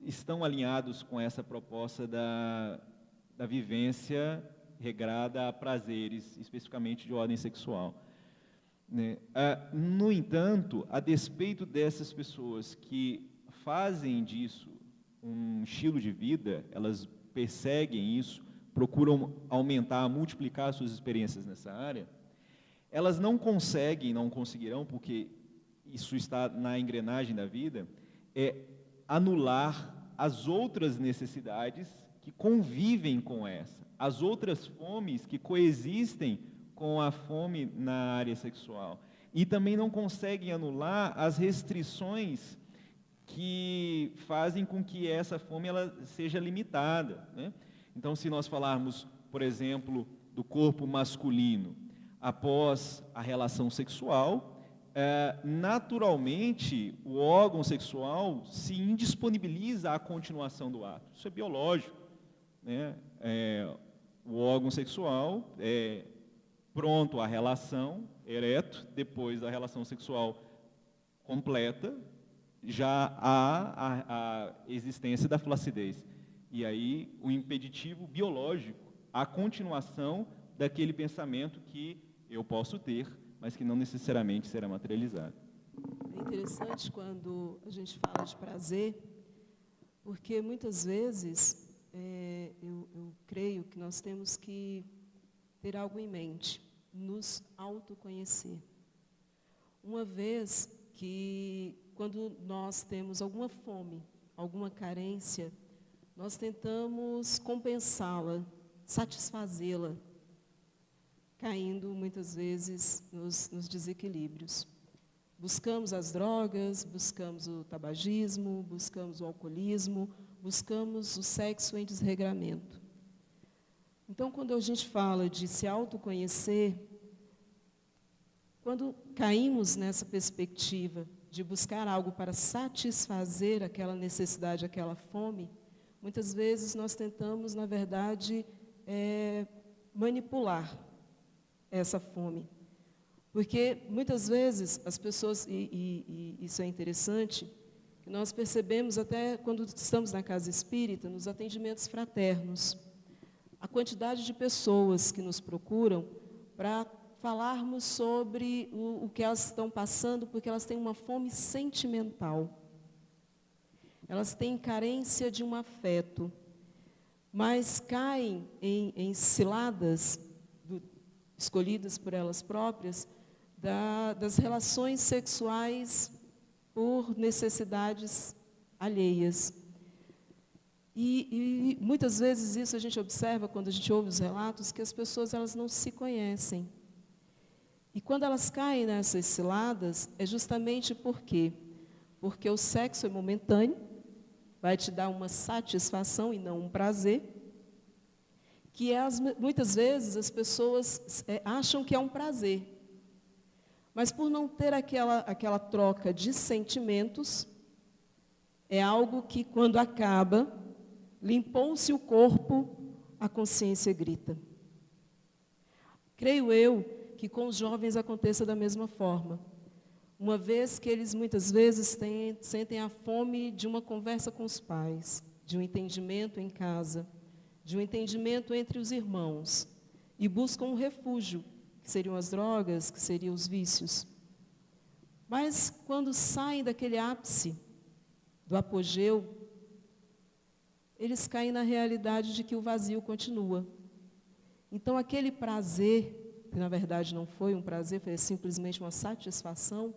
estão alinhados com essa proposta da vivência regrada a prazeres, especificamente de ordem sexual, né? No entanto, a despeito dessas pessoas que fazem disso um estilo de vida, elas perseguem isso, procuram aumentar, multiplicar suas experiências nessa área, elas não conseguem, não conseguirão, porque isso está na engrenagem da vida, anular as outras necessidades que convivem com essa, as outras fomes que coexistem com a fome na área sexual. E também não conseguem anular as restrições que fazem com que essa fome ela seja limitada, né? Então, se nós falarmos, por exemplo, do corpo masculino após a relação sexual, naturalmente o órgão sexual se indisponibiliza à continuação do ato. Isso é biológico, né? O órgão sexual é pronto à relação, ereto, depois da relação sexual completa, já há a existência da flacidez. E aí o impeditivo biológico, a continuação daquele pensamento que eu posso ter, mas que não necessariamente será materializado. É interessante quando a gente fala de prazer, porque muitas vezes eu creio que nós temos que ter algo em mente, nos autoconhecer. Uma vez que, quando nós temos alguma fome, alguma carência, nós tentamos compensá-la, satisfazê-la, caindo muitas vezes nos desequilíbrios. Buscamos as drogas, buscamos o tabagismo, buscamos o alcoolismo, buscamos o sexo em desregramento. Então, quando a gente fala de se autoconhecer, quando caímos nessa perspectiva de buscar algo para satisfazer aquela necessidade, aquela fome, muitas vezes nós tentamos, na verdade, manipular essa fome. Porque, muitas vezes, as pessoas, e isso é interessante, que nós percebemos até quando estamos na casa espírita, nos atendimentos fraternos, a quantidade de pessoas que nos procuram para falarmos sobre o que elas estão passando, porque elas têm uma fome sentimental. Elas têm carência de um afeto, mas caem em ciladas escolhidas por elas próprias, das relações sexuais por necessidades alheias. E muitas vezes isso a gente observa quando a gente ouve os relatos, que as pessoas elas não se conhecem. E quando elas caem nessas ciladas, é justamente por quê? Porque o sexo é momentâneo, vai te dar uma satisfação e não um prazer, que muitas vezes as pessoas acham que é um prazer. Mas por não ter aquela troca de sentimentos, é algo que, quando acaba, limpou-se o corpo, a consciência grita. Creio eu que com os jovens aconteça da mesma forma. Uma vez que eles muitas vezes sentem a fome de uma conversa com os pais, de um entendimento em casa, de um entendimento entre os irmãos, e buscam um refúgio, que seriam as drogas, que seriam os vícios. Mas, quando saem daquele ápice, do apogeu, eles caem na realidade de que o vazio continua. Então, aquele prazer, que na verdade não foi um prazer, foi simplesmente uma satisfação,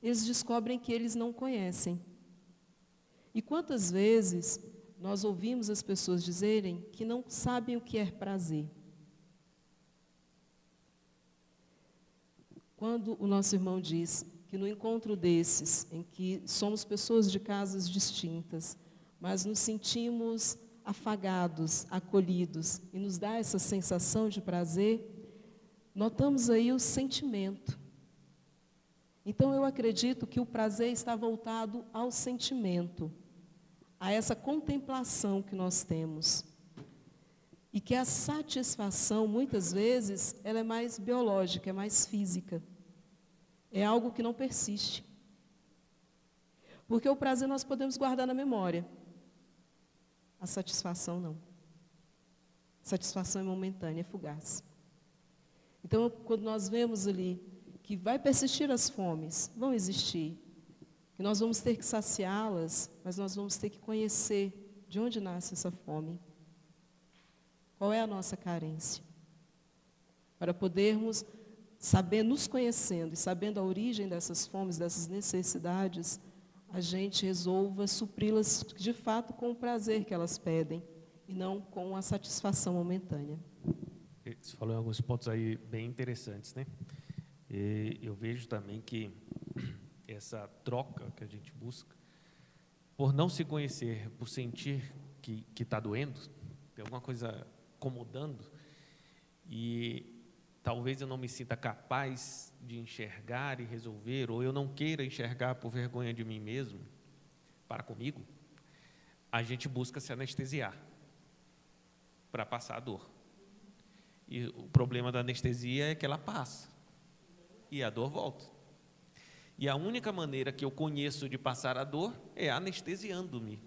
eles descobrem que eles não conhecem. E quantas vezes nós ouvimos as pessoas dizerem que não sabem o que é prazer? Quando o nosso irmão diz que no encontro desses, em que somos pessoas de casas distintas, mas nos sentimos afagados, acolhidos, e nos dá essa sensação de prazer, notamos aí o sentimento. Então, eu acredito que o prazer está voltado ao sentimento, a essa contemplação que nós temos. E que a satisfação, muitas vezes, ela é mais biológica, é mais física. É algo que não persiste. Porque o prazer nós podemos guardar na memória. A satisfação não. A satisfação é momentânea, é fugaz. Então, quando nós vemos ali que vai persistir as fomes, vão existir, que nós vamos ter que saciá-las, mas nós vamos ter que conhecer de onde nasce essa fome. Qual é a nossa carência? Para podermos saber, nos conhecendo e sabendo a origem dessas fomes, dessas necessidades, a gente resolva supri-las de fato com o prazer que elas pedem e não com a satisfação momentânea. Você falou em alguns pontos aí bem interessantes, né? E eu vejo também que essa troca que a gente busca, por não se conhecer, por sentir que está doendo, tem alguma coisa incomodando, e talvez eu não me sinta capaz de enxergar e resolver, ou eu não queira enxergar por vergonha de mim mesmo, para comigo, a gente busca se anestesiar para passar a dor. E o problema da anestesia é que ela passa e a dor volta. E a única maneira que eu conheço de passar a dor é anestesiando-me.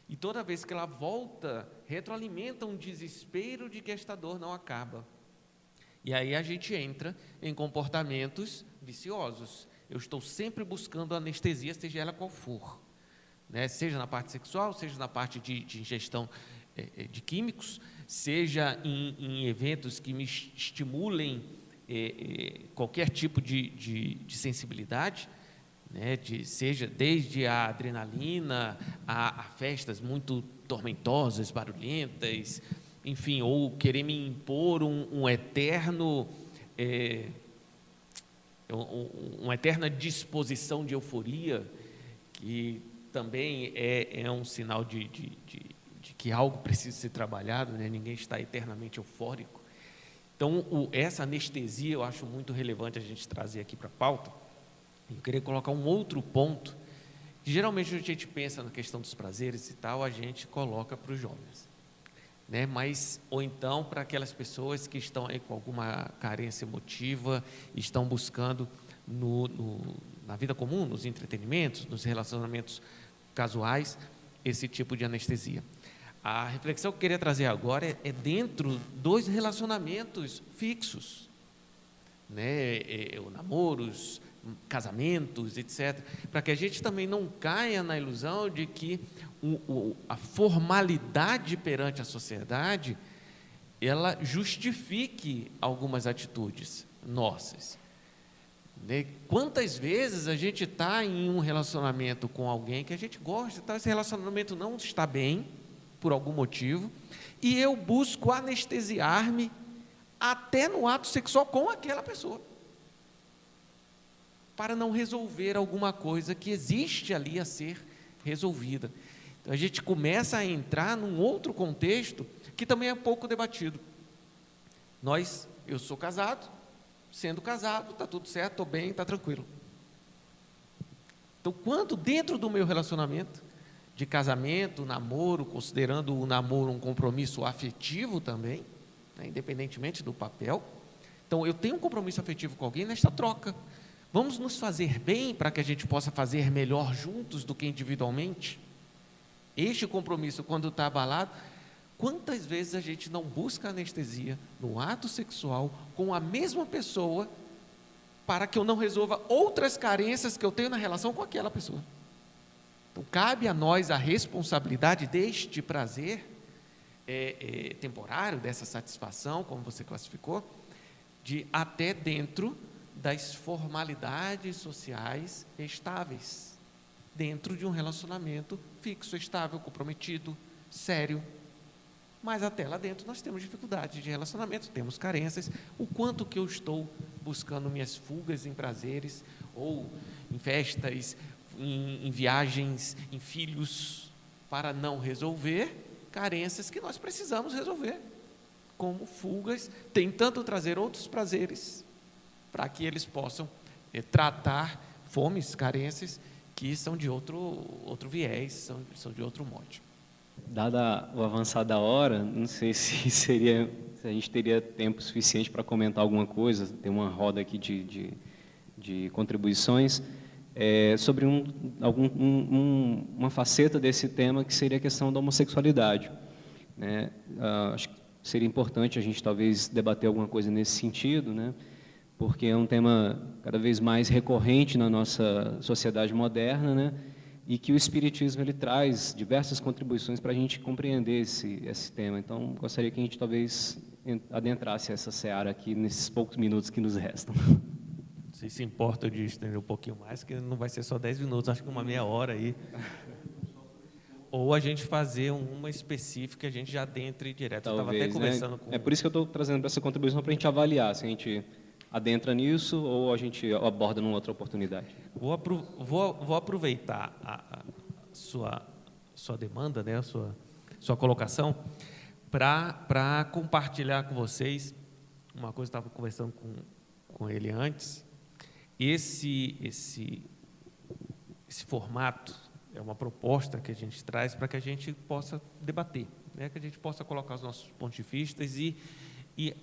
E toda vez que ela volta, retroalimenta um desespero de que esta dor não acaba. E aí a gente entra em comportamentos viciosos. Eu estou sempre buscando anestesia, seja ela qual for, né? Seja na parte sexual, seja na parte de ingestão de químicos, seja em eventos que me estimulem qualquer tipo de sensibilidade, né? Seja desde a adrenalina a festas muito tormentosas, barulhentas, enfim, ou querer me impor uma eterna disposição de euforia, que também é um sinal de que algo precisa ser trabalhado, né? Ninguém está eternamente eufórico. Então, essa anestesia eu acho muito relevante a gente trazer aqui para a pauta. Eu queria colocar um outro ponto, que geralmente a gente pensa na questão dos prazeres e tal, a gente coloca para os jovens, né? Mas, ou então para aquelas pessoas que estão aí com alguma carência emotiva, estão buscando na vida comum, nos entretenimentos, nos relacionamentos casuais, esse tipo de anestesia. A reflexão que eu queria trazer agora é dentro dos relacionamentos fixos, né? Namoros, casamentos, etc., para que a gente também não caia na ilusão de que a formalidade perante a sociedade, ela justifique algumas atitudes nossas, né? Quantas vezes a gente está em um relacionamento com alguém que a gente gosta, então esse relacionamento não está bem, por algum motivo, e eu busco anestesiar-me até no ato sexual com aquela pessoa, para não resolver alguma coisa que existe ali a ser resolvida. Então, a gente começa a entrar num outro contexto que também é pouco debatido. Eu sou casado, sendo casado, está tudo certo, estou bem, está tranquilo. Então, quando dentro do meu relacionamento, de casamento, namoro, considerando o namoro um compromisso afetivo também, né, independentemente do papel, então eu tenho um compromisso afetivo com alguém nesta troca. Vamos nos fazer bem para que a gente possa fazer melhor juntos do que individualmente? Este compromisso, quando está abalado, quantas vezes a gente não busca anestesia no ato sexual com a mesma pessoa para que eu não resolva outras carências que eu tenho na relação com aquela pessoa? Então, cabe a nós a responsabilidade deste prazer temporário, dessa satisfação, como você classificou, de até dentro das formalidades sociais estáveis, dentro de um relacionamento fixo, estável, comprometido, sério. Mas até lá dentro nós temos dificuldades de relacionamento, temos carências. O quanto que eu estou buscando minhas fugas em prazeres, ou em festas, em viagens, em filhos, para não resolver carências que nós precisamos resolver, como fugas, tentando trazer outros prazeres, para que eles possam tratar fomes, carências, que são de outro viés, são de outro mote. Dada o avançar da hora, não sei se a gente teria tempo suficiente para comentar alguma coisa, tem uma roda aqui de contribuições, sobre uma faceta desse tema, que seria a questão da homossexualidade, né? Acho que seria importante a gente talvez debater alguma coisa nesse sentido, né? Porque é um tema cada vez mais recorrente na nossa sociedade moderna, né? E que o Espiritismo ele traz diversas contribuições para a gente compreender esse tema. Então, gostaria que a gente talvez adentrasse essa seara aqui nesses poucos minutos que nos restam. Não sei se importa de estender um pouquinho mais, que não vai ser só 10 minutos, acho que uma meia hora aí. Ou a gente fazer uma específica, a gente já adentre direto. Talvez, eu estava até conversando com... É por isso que eu estou trazendo essa contribuição para a gente avaliar se a gente adentra nisso ou a gente aborda numa outra oportunidade. Vou aproveitar a sua demanda, né, a sua colocação, para compartilhar com vocês uma coisa que eu estava conversando com ele antes. Esse formato é uma proposta que a gente traz para que a gente possa debater, né, que a gente possa colocar os nossos pontos de vista e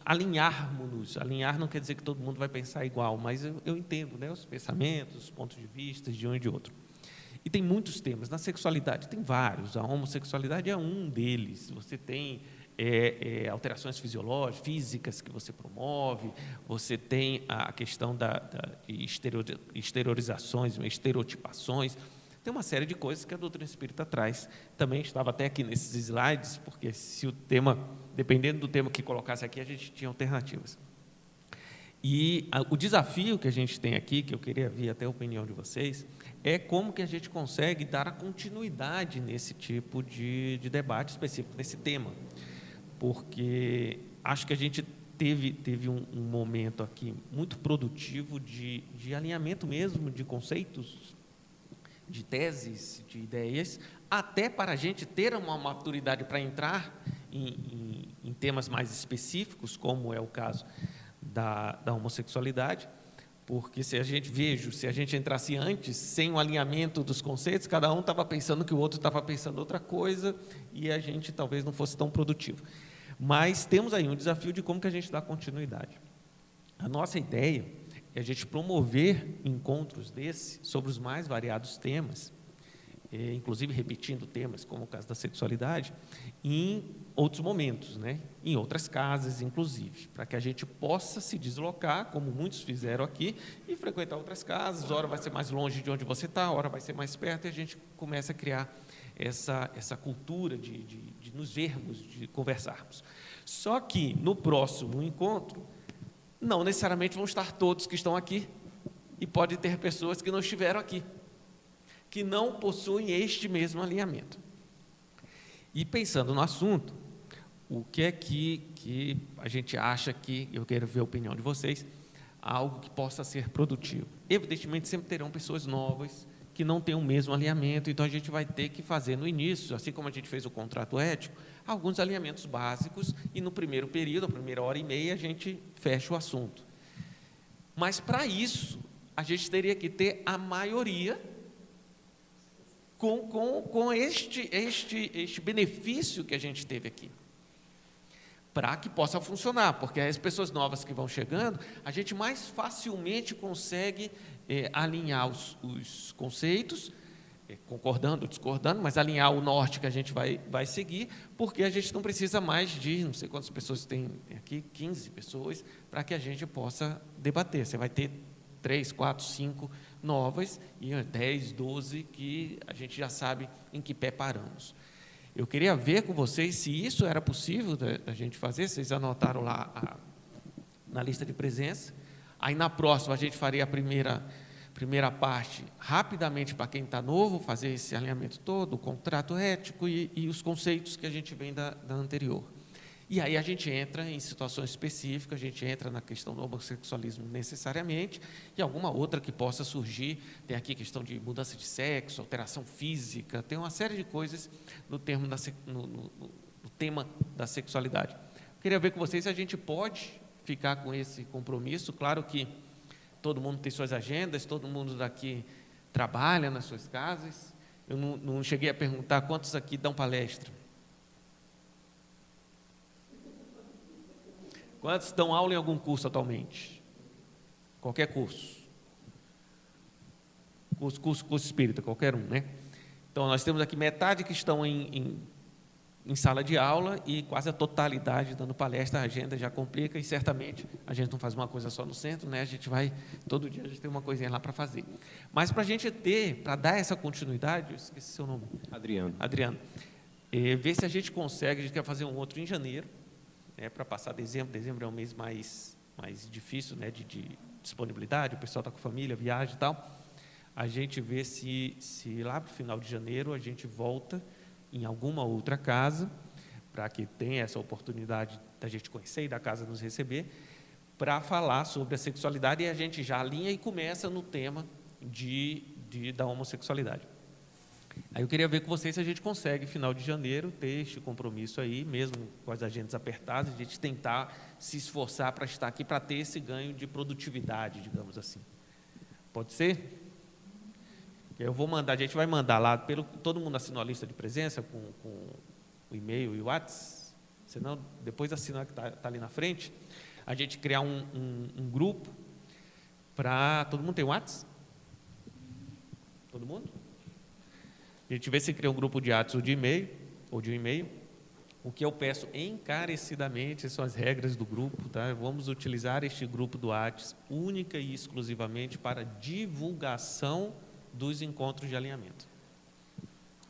alinharmos-nos. Alinhar não quer dizer que todo mundo vai pensar igual, mas eu entendo, né, os pensamentos, os pontos de vista de um e de outro. E tem muitos temas. Na sexualidade tem vários. A homossexualidade é um deles. Você tem alterações fisiológicas, físicas que você promove, você tem a questão de exteriorizações, estereotipações. Tem uma série de coisas que a doutrina espírita traz. Também estava até aqui nesses slides, porque se o tema, dependendo do tema que colocasse aqui, a gente tinha alternativas. E o desafio que a gente tem aqui, que eu queria ver até a opinião de vocês, é como que a gente consegue dar a continuidade nesse tipo de debate específico, nesse tema. Porque acho que a gente teve um momento aqui muito produtivo de alinhamento mesmo de conceitos, de teses, de ideias, até para a gente ter uma maturidade para entrar em temas mais específicos, como é o caso da homossexualidade, porque se a gente entrasse antes, sem o alinhamento dos conceitos, cada um estava pensando que o outro estava pensando outra coisa, e a gente talvez não fosse tão produtivo. Mas temos aí um desafio de como que a gente dá continuidade. A nossa ideia é a gente promover encontros desses sobre os mais variados temas, inclusive repetindo temas, como o caso da sexualidade, em outros momentos, né? Em outras casas, inclusive, para que a gente possa se deslocar, como muitos fizeram aqui, e frequentar outras casas. Hora vai ser mais longe de onde você está, hora vai ser mais perto, e a gente começa a criar essa cultura de nos vermos, de conversarmos. Só que, no próximo encontro, não necessariamente vão estar todos que estão aqui, e pode ter pessoas que não estiveram aqui, que não possuem este mesmo alinhamento. E pensando no assunto, o que é que a gente acha que, eu quero ver a opinião de vocês, algo que possa ser produtivo. Evidentemente, sempre terão pessoas novas que não têm o mesmo alinhamento, então a gente vai ter que fazer no início, assim como a gente fez o contrato ético, alguns alinhamentos básicos, e no primeiro período, a primeira hora e meia, a gente fecha o assunto. Mas, para isso, a gente teria que ter a maioria com este benefício que a gente teve aqui, para que possa funcionar, porque as pessoas novas que vão chegando, a gente mais facilmente consegue alinhar os conceitos, concordando ou discordando, mas alinhar o norte que a gente vai seguir, porque a gente não precisa mais de, não sei quantas pessoas tem aqui, 15 pessoas, para que a gente possa debater. Você vai ter 3, 4, 5 novas e 10, 12 que a gente já sabe em que pé paramos. Eu queria ver com vocês se isso era possível da gente fazer. Vocês anotaram lá na lista de presença. Aí, na próxima, a gente faria a primeira parte rapidamente para quem está novo, fazer esse alinhamento todo, o contrato ético e os conceitos que a gente vem da anterior. E aí a gente entra em situações específicas, a gente entra na questão do homossexualismo necessariamente, e alguma outra que possa surgir. Tem aqui questão de mudança de sexo, alteração física, tem uma série de coisas no tema da sexualidade. Eu queria ver com vocês se a gente pode ficar com esse compromisso. Claro que todo mundo tem suas agendas, todo mundo daqui trabalha nas suas casas. Eu não cheguei a perguntar quantos aqui dão palestra. Quantos dão aula em algum curso atualmente? Qualquer curso. Curso espírita, qualquer um, né? Então, nós temos aqui metade que estão em sala de aula e quase a totalidade dando palestra. A agenda já complica e certamente a gente não faz uma coisa só no centro, né? A gente vai, todo dia a gente tem uma coisinha lá para fazer. Mas para a gente para dar essa continuidade, eu esqueci seu nome. Adriano. Ver se a gente consegue, a gente quer fazer um outro em janeiro, para passar dezembro. Dezembro é um mês mais difícil, né, de disponibilidade, o pessoal está com família, viagem e tal. A gente vê se lá para o final de janeiro a gente volta em alguma outra casa, para que tenha essa oportunidade da gente conhecer e da casa nos receber, para falar sobre a sexualidade, e a gente já alinha e começa no tema da homossexualidade. Aí eu queria ver com vocês se a gente consegue, final de janeiro, ter este compromisso aí, mesmo com as agendas apertadas, a gente tentar se esforçar para estar aqui, para ter esse ganho de produtividade, digamos assim. Pode ser? Eu vou mandar, a gente vai mandar lá, todo mundo assinou a lista de presença com o e-mail e o WhatsApp, senão depois assinar que está ali na frente, a gente criar um grupo para... Todo mundo tem WhatsApp? Todo mundo? A gente vê se cria um grupo de WhatsApp ou de e-mail. O que eu peço encarecidamente são as regras do grupo, tá? Vamos utilizar este grupo do WhatsApp única e exclusivamente para divulgação dos encontros de alinhamento.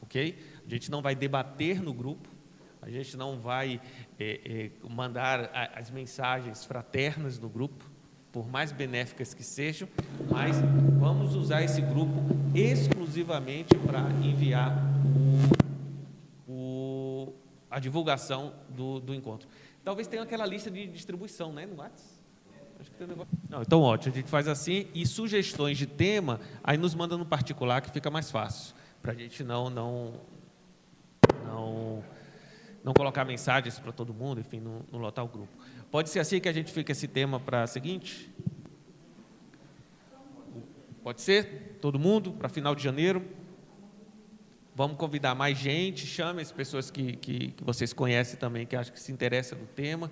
Ok? A gente não vai debater no grupo, a gente não vai mandar as mensagens fraternas no grupo, por mais benéficas que sejam, mas vamos usar esse grupo exclusivamente para enviar a divulgação do encontro. Talvez tenha aquela lista de distribuição, né, no WhatsApp? Acho que tem um negócio. Não, então ótimo, a gente faz assim, e sugestões de tema, aí nos manda no particular, que fica mais fácil, para a gente não colocar mensagens para todo mundo, enfim, não lotar o grupo. Pode ser assim que a gente fica esse tema para a seguinte? Pode ser? Todo mundo, para final de janeiro? Vamos convidar mais gente, chame as pessoas que vocês conhecem também, que acham que se interessam no tema,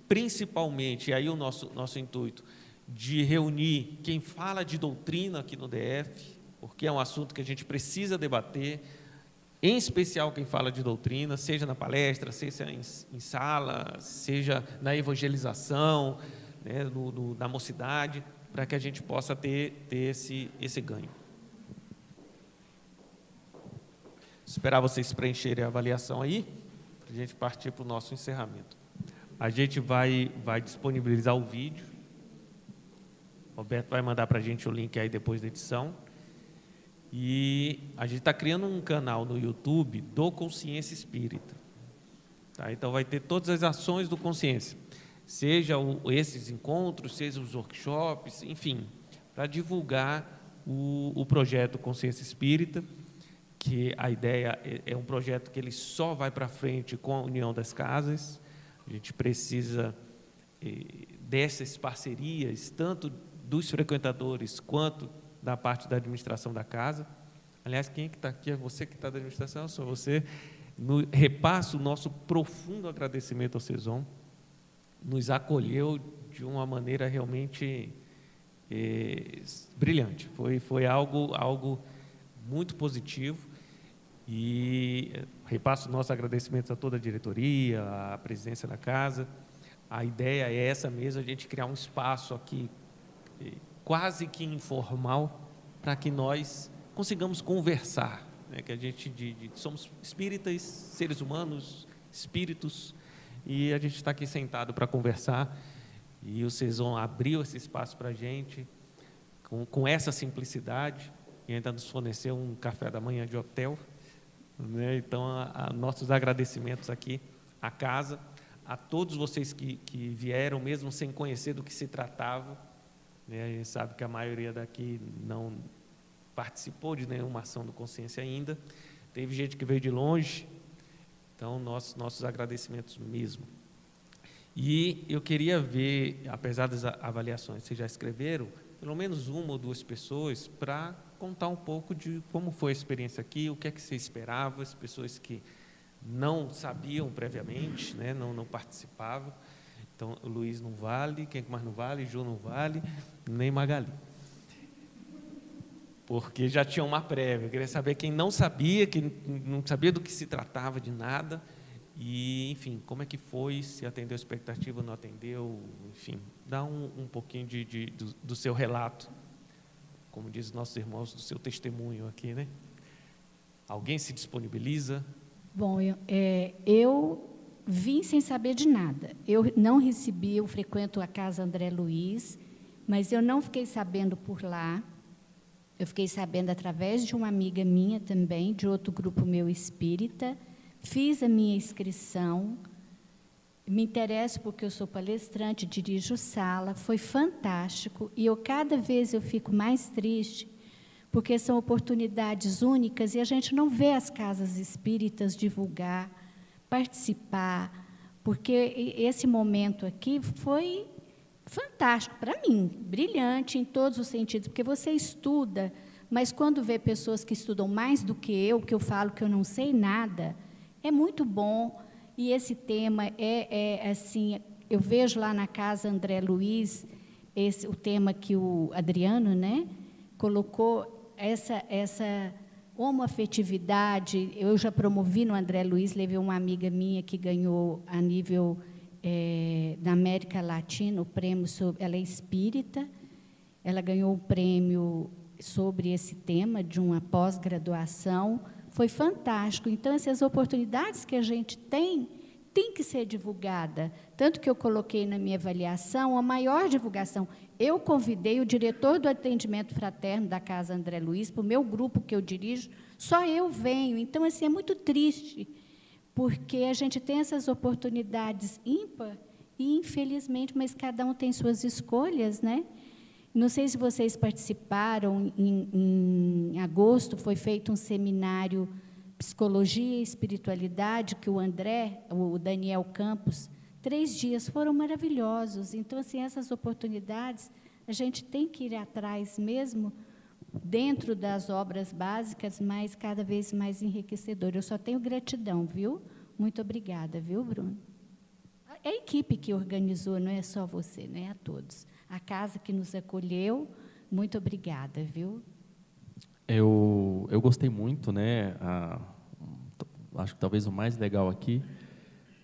principalmente, aí o nosso intuito, de reunir quem fala de doutrina aqui no DF, porque é um assunto que a gente precisa debater, em especial quem fala de doutrina, seja na palestra, seja em sala, seja na evangelização, né, na mocidade, para que a gente possa ter esse ganho. Esperar vocês preencherem a avaliação aí, para a gente partir para o nosso encerramento. A gente vai disponibilizar o vídeo. O Roberto vai mandar para a gente o link aí depois da edição. E a gente está criando um canal no YouTube do Consciência Espírita. Tá? Então, vai ter todas as ações do Consciência, seja esses encontros, seja os workshops, enfim, para divulgar o projeto Consciência Espírita, que a ideia é um projeto que ele só vai para frente com a união das casas. A gente precisa dessas parcerias, tanto dos frequentadores quanto da parte da administração da casa. Aliás, quem é que está aqui? É você que está da administração? Sou você. Repasso o nosso profundo agradecimento ao CESOM. Nos acolheu de uma maneira realmente brilhante. Foi algo muito positivo. E repasso nossos agradecimentos a toda a diretoria, a presidência da casa. A ideia é essa mesmo, a gente criar um espaço aqui quase que informal para que nós consigamos conversar, né? Que a gente somos espíritas, seres humanos, espíritos, e a gente está aqui sentado para conversar, e vocês vão abrir esse espaço para a gente com essa simplicidade, e ainda nos fornecer um café da manhã de hotel, né? Então, nossos agradecimentos aqui à casa, a todos vocês que vieram, mesmo sem conhecer do que se tratava, né? A gente sabe que a maioria daqui não participou de nenhuma ação do Consciência ainda, teve gente que veio de longe, então nossos agradecimentos mesmo. E eu queria ver, apesar das avaliações que vocês já escreveram, pelo menos uma ou duas pessoas para contar um pouco de como foi a experiência aqui, o que é que você esperava, as pessoas que não sabiam previamente, né, não participavam. Então, o Luiz não vale, quem mais não vale? Ju não vale, nem Magali. Porque já tinha uma prévia. Eu queria saber quem não sabia do que se tratava de nada, e, enfim, como é que foi, se atendeu a expectativa, não atendeu, enfim, dá um pouquinho do seu relato, como dizem nossos irmãos, do seu testemunho aqui, né? Alguém se disponibiliza? Bom, eu vim sem saber de nada. Eu não recebi, eu frequento a Casa André Luiz, mas eu não fiquei sabendo por lá. Eu fiquei sabendo através de uma amiga minha também, de outro grupo meu espírita. Fiz a minha inscrição, me interesso porque eu sou palestrante, dirijo sala, foi fantástico, e cada vez eu fico mais triste, porque são oportunidades únicas e a gente não vê as casas espíritas divulgar, participar, porque esse momento aqui foi fantástico para mim, brilhante em todos os sentidos, porque você estuda, mas quando vê pessoas que estudam mais do que eu falo que eu não sei nada, é muito bom. E esse tema assim, eu vejo lá na Casa André Luiz, o tema que o Adriano, né, colocou, essa homoafetividade. Eu já promovi no André Luiz, levei uma amiga minha que ganhou a nível da América Latina o prêmio sobre, ela é espírita, ela ganhou o prêmio sobre esse tema de uma pós-graduação. Foi fantástico. Então, essas oportunidades que a gente tem que ser divulgada. Tanto que eu coloquei na minha avaliação a maior divulgação. Eu convidei o diretor do atendimento fraterno da Casa André Luiz, para o meu grupo que eu dirijo, só eu venho. Então, assim, é muito triste, porque a gente tem essas oportunidades ímpar e, infelizmente, mas cada um tem suas escolhas, né? Não sei se vocês participaram, em agosto foi feito um seminário Psicologia e Espiritualidade, que o Daniel Campos, 3 dias, foram maravilhosos. Então, assim, essas oportunidades, a gente tem que ir atrás mesmo, dentro das obras básicas, mas cada vez mais enriquecedor. Eu só tenho gratidão, viu? Muito obrigada, viu, Bruno? É a equipe que organizou, não é só você, né? A todos. A casa que nos acolheu, muito obrigada, viu? Eu gostei muito, né? Acho que talvez o mais legal aqui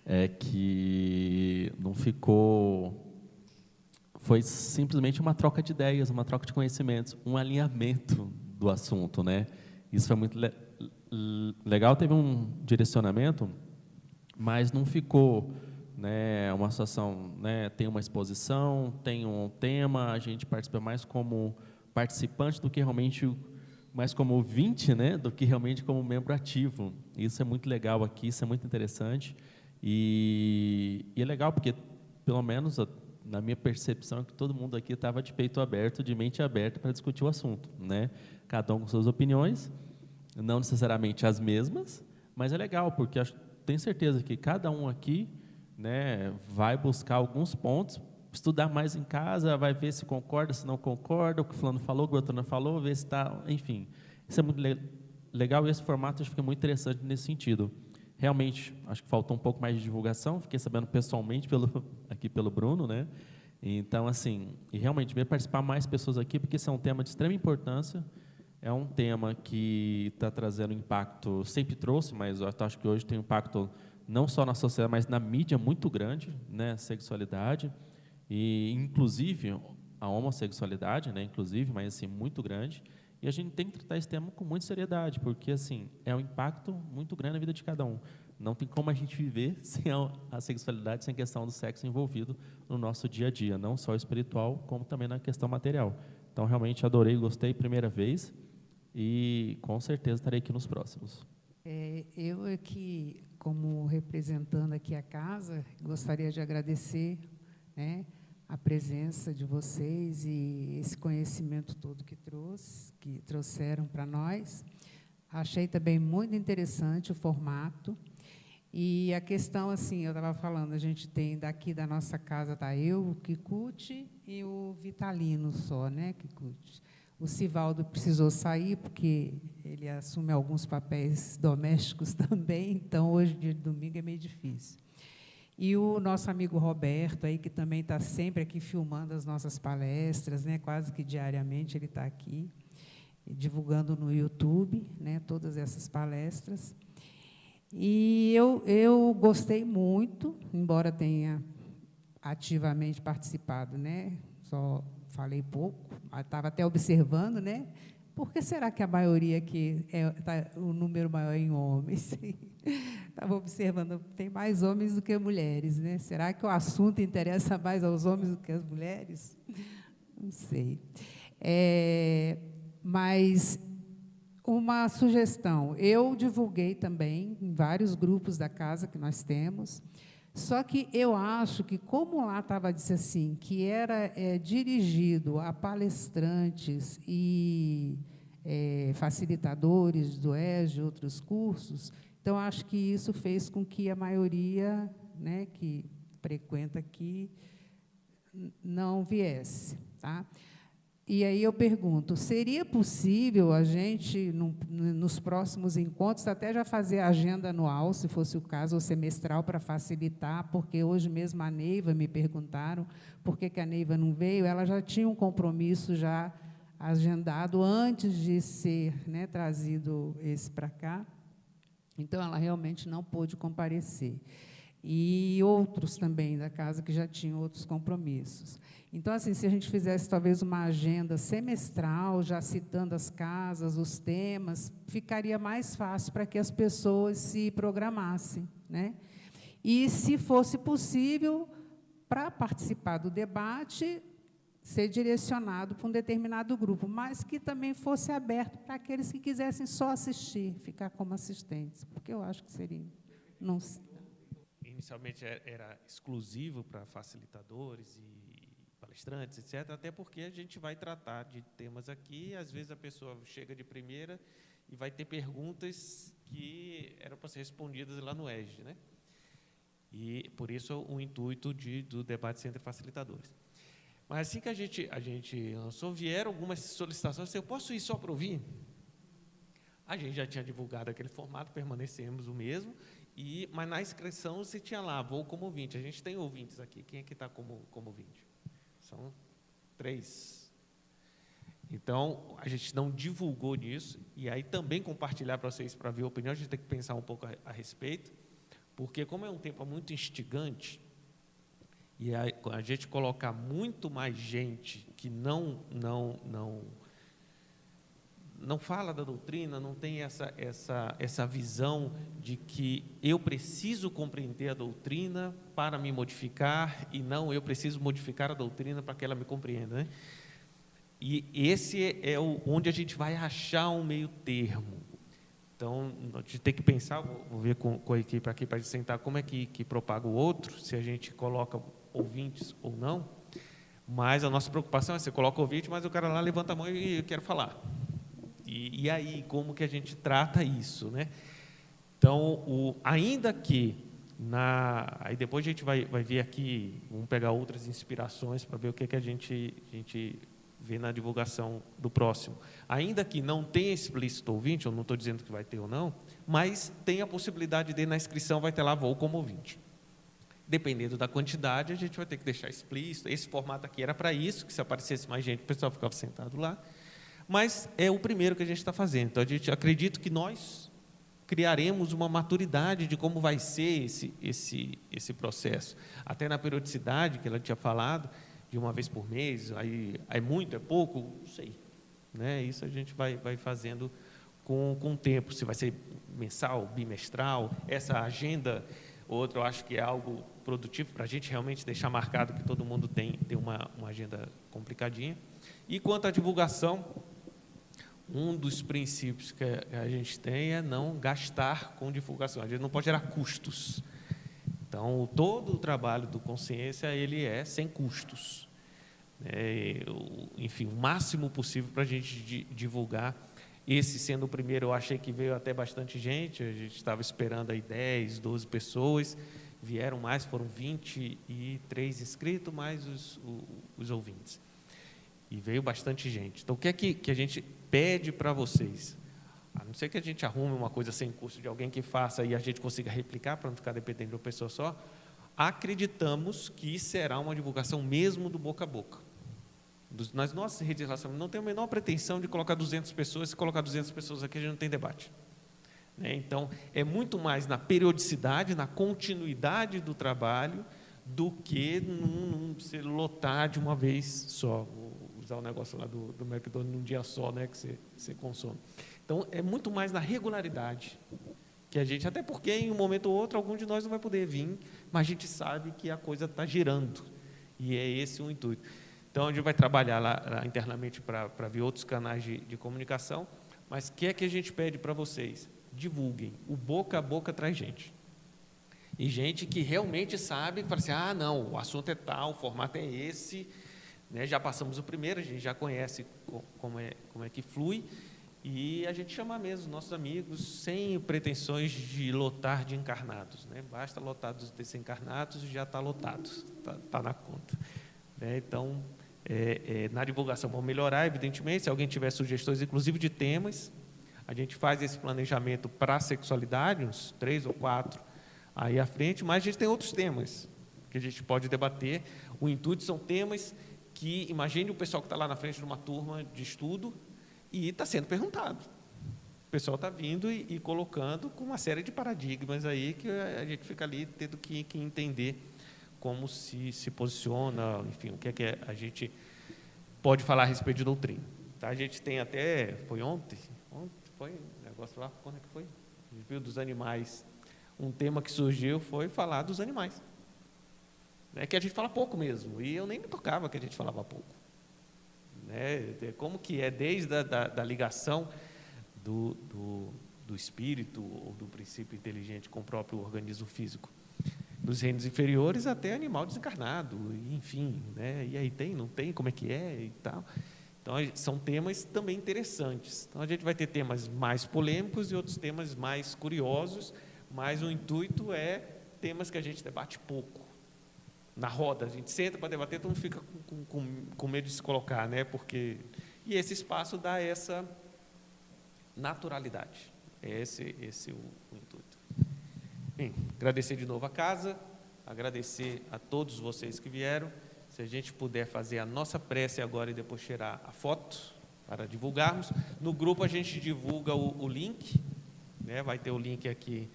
é que não ficou... Foi simplesmente uma troca de ideias, uma troca de conhecimentos, um alinhamento do assunto, né? Isso foi muito legal. Teve um direcionamento, mas não ficou... Né, uma situação, né, tem uma exposição, tem um tema, a gente participa mais como participante do que realmente, mais como ouvinte, né, do que realmente como membro ativo. Isso é muito legal aqui, isso é muito interessante, e é legal porque, pelo menos na minha percepção, que todo mundo aqui estava de peito aberto, de mente aberta para discutir o assunto, né? Cada um com suas opiniões, não necessariamente as mesmas, mas é legal, porque tenho certeza que cada um aqui, né, vai buscar alguns pontos, estudar mais em casa, vai ver se concorda, se não concorda, o que o fulano falou, o que o outro não falou, ver se está, enfim. Isso é muito legal, e esse formato acho que é muito interessante nesse sentido. Realmente, acho que faltou um pouco mais de divulgação, fiquei sabendo pessoalmente aqui pelo Bruno, né? Então, assim, e realmente, veio participar mais pessoas aqui, porque esse é um tema de extrema importância, é um tema que está trazendo impacto, sempre trouxe, mas eu acho que hoje tem um impacto não só na sociedade, mas na mídia muito grande, né, sexualidade, e inclusive a homossexualidade, né, inclusive, mas assim, muito grande. E a gente tem que tratar esse tema com muita seriedade, porque assim, é um impacto muito grande na vida de cada um. Não tem como a gente viver sem a sexualidade, sem a questão do sexo envolvido no nosso dia a dia, não só espiritual, como também na questão material. Então, realmente adorei, gostei, primeira vez, e com certeza estarei aqui nos próximos. Eu aqui, como representando aqui a casa, gostaria de agradecer, né, a presença de vocês e esse conhecimento todo que trouxeram para nós. Achei também muito interessante o formato. E a questão, assim, eu estava falando, a gente tem daqui da nossa casa, está eu, o Kikuchi e o Vitalino só, né, Kikuchi. O Sivaldo precisou sair, porque ele assume alguns papéis domésticos também, então, hoje, dia de domingo, é meio difícil. E o nosso amigo Roberto, aí, que também está sempre aqui filmando as nossas palestras, né, quase que diariamente ele está aqui, divulgando no YouTube, né, todas essas palestras. E eu gostei muito, embora tenha ativamente participado, né, só falei pouco, estava até observando, né, por que será que a maioria aqui, o número maior é em homens? Estava observando, tem mais homens do que mulheres, né? Será que o assunto interessa mais aos homens do que às mulheres? Não sei. Mas uma sugestão, eu divulguei também em vários grupos da casa que nós temos, só que eu acho que, como lá estava, disse assim, que era dirigido a palestrantes e facilitadores do ES, de outros cursos, então, acho que isso fez com que a maioria, né, que frequenta aqui não viesse. Tá? E aí eu pergunto, seria possível a gente, nos próximos encontros, até já fazer a agenda anual, se fosse o caso, ou semestral, para facilitar, porque hoje mesmo a Neiva, me perguntaram por que a Neiva não veio, ela já tinha um compromisso já agendado antes de ser, né, trazido esse para cá, então ela realmente não pôde comparecer. E outros também da casa que já tinham outros compromissos. Então, assim, se a gente fizesse talvez uma agenda semestral, já citando as casas, os temas, ficaria mais fácil para que as pessoas se programassem, né? E, se fosse possível, para participar do debate, ser direcionado para um determinado grupo, mas que também fosse aberto para aqueles que quisessem só assistir, ficar como assistentes, porque eu acho que seria... Não sei. Inicialmente era exclusivo para facilitadores e palestrantes, etc., até porque a gente vai tratar de temas aqui, e às vezes a pessoa chega de primeira e vai ter perguntas que eram para ser respondidas lá no ESG, né? E, por isso, o intuito do debate entre facilitadores. Mas, assim que a gente lançou, vieram algumas solicitações, eu posso ir só para ouvir? A gente já tinha divulgado aquele formato, permanecemos o mesmo, mas na inscrição você tinha lá, vou como ouvinte. A gente tem ouvintes aqui. Quem é que está como ouvinte? São 3. Então, a gente não divulgou nisso, e aí também compartilhar para vocês, para ver a opinião, a gente tem que pensar um pouco a respeito, porque como é um tema muito instigante, e a gente colocar muito mais gente que não fala da doutrina, não tem essa visão de que eu preciso compreender a doutrina para me modificar, e não eu preciso modificar a doutrina para que ela me compreenda, né? E esse é onde a gente vai achar um meio termo. Então, a gente tem que pensar, vou ver com a equipe aqui para sentar como é que propaga o outro, se a gente coloca ouvintes ou não, mas a nossa preocupação é, você coloca ouvinte, mas o cara lá levanta a mão e eu quero falar. E aí, como que a gente trata isso, né? Então, ainda que, aí depois a gente vai ver aqui, vamos pegar outras inspirações para ver o que a gente vê na divulgação do próximo. Ainda que não tenha explícito ouvinte, eu não estou dizendo que vai ter ou não, mas tem a possibilidade de, na inscrição, vai ter lá, vou como ouvinte. Dependendo da quantidade, a gente vai ter que deixar explícito. Esse formato aqui era para isso, que se aparecesse mais gente, o pessoal ficava sentado lá. Mas é o primeiro que a gente está fazendo. Então, a gente acredita que nós criaremos uma maturidade de como vai ser esse processo. Até na periodicidade que ela tinha falado, de uma vez por mês, aí é muito, é pouco, não sei. Né? Isso a gente vai fazendo com o tempo, se vai ser mensal, bimestral, essa agenda, outra, eu acho que é algo produtivo para a gente realmente deixar marcado que todo mundo tem uma agenda complicadinha. E quanto à divulgação, um dos princípios que a gente tem é não gastar com divulgação, a gente não pode gerar custos. Então, todo o trabalho do Consciência, ele é sem custos. Enfim, o máximo possível para a gente divulgar. Esse sendo o primeiro, eu achei que veio até bastante gente, a gente estava esperando aí 10, 12 pessoas, vieram mais, foram 23 inscritos, mais os ouvintes. E veio bastante gente. Então, o que é que a gente pede para vocês? A não ser que a gente arrume uma coisa sem custo de alguém que faça e a gente consiga replicar, para não ficar dependendo de uma pessoa só, acreditamos que será uma divulgação mesmo do boca a boca. Nas nossas redes de relacionamento, não tem a menor pretensão de colocar 200 pessoas, se colocar 200 pessoas aqui, a gente não tem debate. Então, é muito mais na periodicidade, na continuidade do trabalho, do que num se lotar de uma vez só. Vou usar o negócio lá do McDonald's num dia só, né, que você consome. Então, é muito mais na regularidade que a gente, até porque em um momento ou outro, algum de nós não vai poder vir, mas a gente sabe que a coisa está girando, e é esse o intuito. Então, a gente vai trabalhar lá internamente para ver outros canais de comunicação, mas o que é que a gente pede para vocês? Divulguem, o boca a boca traz gente. E gente que realmente sabe, que fala assim, não, o assunto é tal, o formato é esse, né? Já passamos o primeiro, a gente já conhece como é que flui, e a gente chama mesmo os nossos amigos, sem pretensões de lotar de encarnados, né? Basta lotar dos desencarnados e já está lotado, está na conta. Então, na divulgação vamos melhorar, evidentemente, se alguém tiver sugestões, inclusive de temas, a gente faz esse planejamento para a sexualidade, uns 3 ou 4 aí à frente, mas a gente tem outros temas que a gente pode debater. O intuito são temas que, imagine o pessoal que está lá na frente de uma turma de estudo e está sendo perguntado. O pessoal está vindo e colocando com uma série de paradigmas aí que a gente fica ali tendo que entender como se posiciona, enfim, o que é que a gente pode falar a respeito de doutrina. Tá? A gente tem até, foi ontem foi um negócio lá, quando é que foi? A gente viu dos animais. Um tema que surgiu foi falar dos animais. Que a gente fala pouco mesmo, e eu nem me tocava que a gente falava pouco. Como que é desde a ligação do espírito ou do princípio inteligente com o próprio organismo físico. Nos reinos inferiores até animal desencarnado, enfim, e aí tem, não tem, como é que é e tal. Então, são temas também interessantes. Então, a gente vai ter temas mais polêmicos e outros temas mais curiosos, mas o intuito é temas que a gente debate pouco. Na roda, a gente senta para debater, todo mundo fica com medo de se colocar, e esse espaço dá essa naturalidade. É esse o intuito. Bem, agradecer de novo a casa, agradecer a todos vocês que vieram. Se a gente puder fazer a nossa prece agora e depois tirar a foto para divulgarmos. No grupo a gente divulga o link, vai ter o link aqui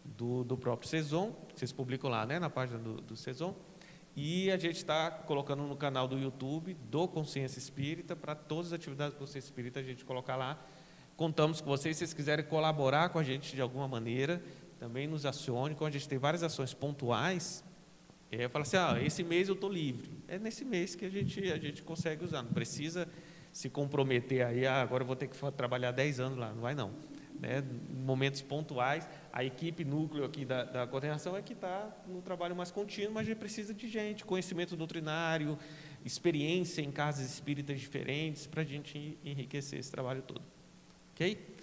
do próprio CESOM, vocês publicam lá, na página do CESOM, e a gente está colocando no canal do YouTube do Consciência Espírita, para todas as atividades do Consciência Espírita a gente colocar lá. Contamos com vocês, se vocês quiserem colaborar com a gente de alguma maneira, também nos acione, como a gente tem várias ações pontuais, fala assim, esse mês eu estou livre. É nesse mês que a gente consegue usar, não precisa se comprometer aí, agora eu vou ter que trabalhar 10 anos lá, não vai não. Em momentos pontuais, a equipe núcleo aqui da coordenação é que está no trabalho mais contínuo, mas a gente precisa de gente, conhecimento doutrinário, experiência em casas espíritas diferentes, para a gente enriquecer esse trabalho todo. Ok?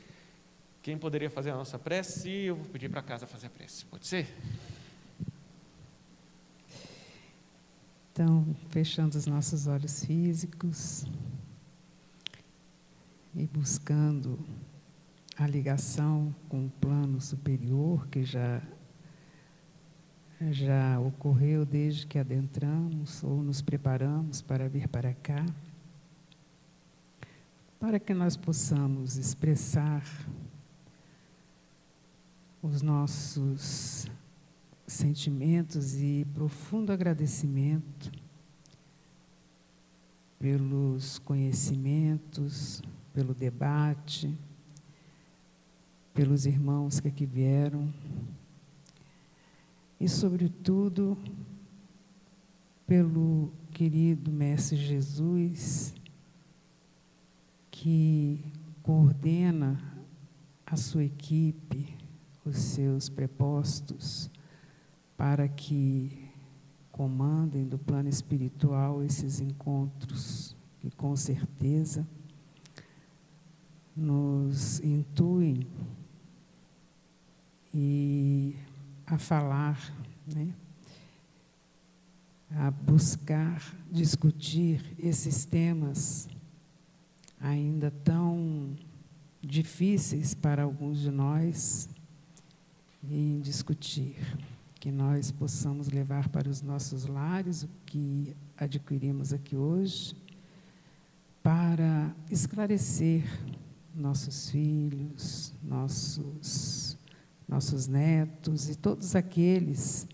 Quem poderia fazer a nossa prece? Eu vou pedir para a casa fazer a prece, pode ser? Então, fechando os nossos olhos físicos e buscando a ligação com o plano superior que já ocorreu desde que adentramos ou nos preparamos para vir para cá. para que nós possamos expressar os nossos sentimentos e profundo agradecimento pelos conhecimentos, pelo debate, pelos irmãos que aqui vieram e, sobretudo, pelo querido Mestre Jesus, que coordena a sua equipe, os seus prepostos, para que comandem do plano espiritual esses encontros que, com certeza, nos intuem e a falar, né, a buscar discutir esses temas ainda tão difíceis para alguns de nós em discutir, que nós possamos levar para os nossos lares o que adquirimos aqui hoje, para esclarecer nossos filhos, nossos netos e todos aqueles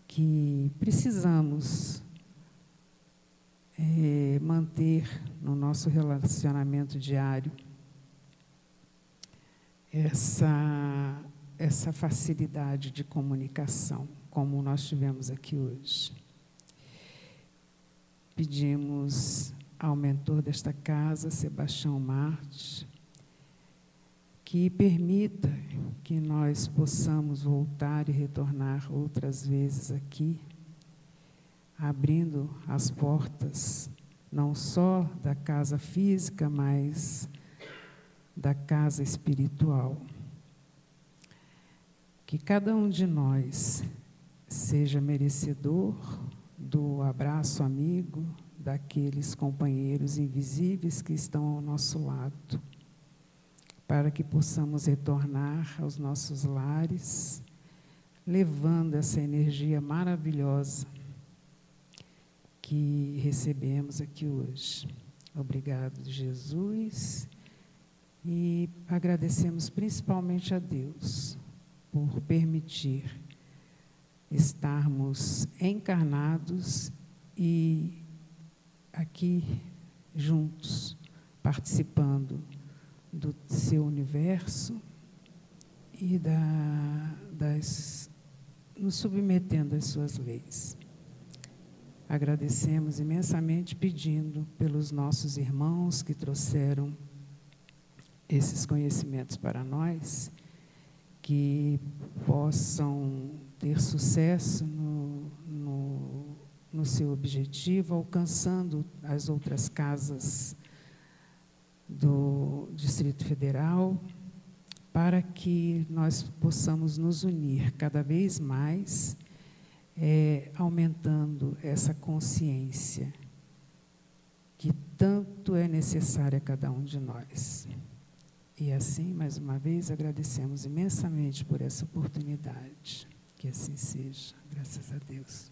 que precisamos manter no nosso relacionamento diário essa facilidade de comunicação, como nós tivemos aqui hoje. Pedimos ao mentor desta casa, Sebastião Marte, que permita que nós possamos voltar e retornar outras vezes aqui, abrindo as portas, não só da casa física, mas da casa espiritual. Que cada um de nós seja merecedor do abraço amigo daqueles companheiros invisíveis que estão ao nosso lado, para que possamos retornar aos nossos lares, levando essa energia maravilhosa que recebemos aqui hoje. Obrigado, Jesus, e agradecemos principalmente a Deus por permitir estarmos encarnados e aqui juntos, participando do seu universo e nos submetendo às suas leis. Agradecemos imensamente, pedindo pelos nossos irmãos que trouxeram esses conhecimentos para nós, que possam ter sucesso no seu objetivo, alcançando as outras casas do Distrito Federal, para que nós possamos nos unir cada vez mais, aumentando essa consciência que tanto é necessária a cada um de nós. E assim, mais uma vez, agradecemos imensamente por essa oportunidade. Que assim seja, graças a Deus.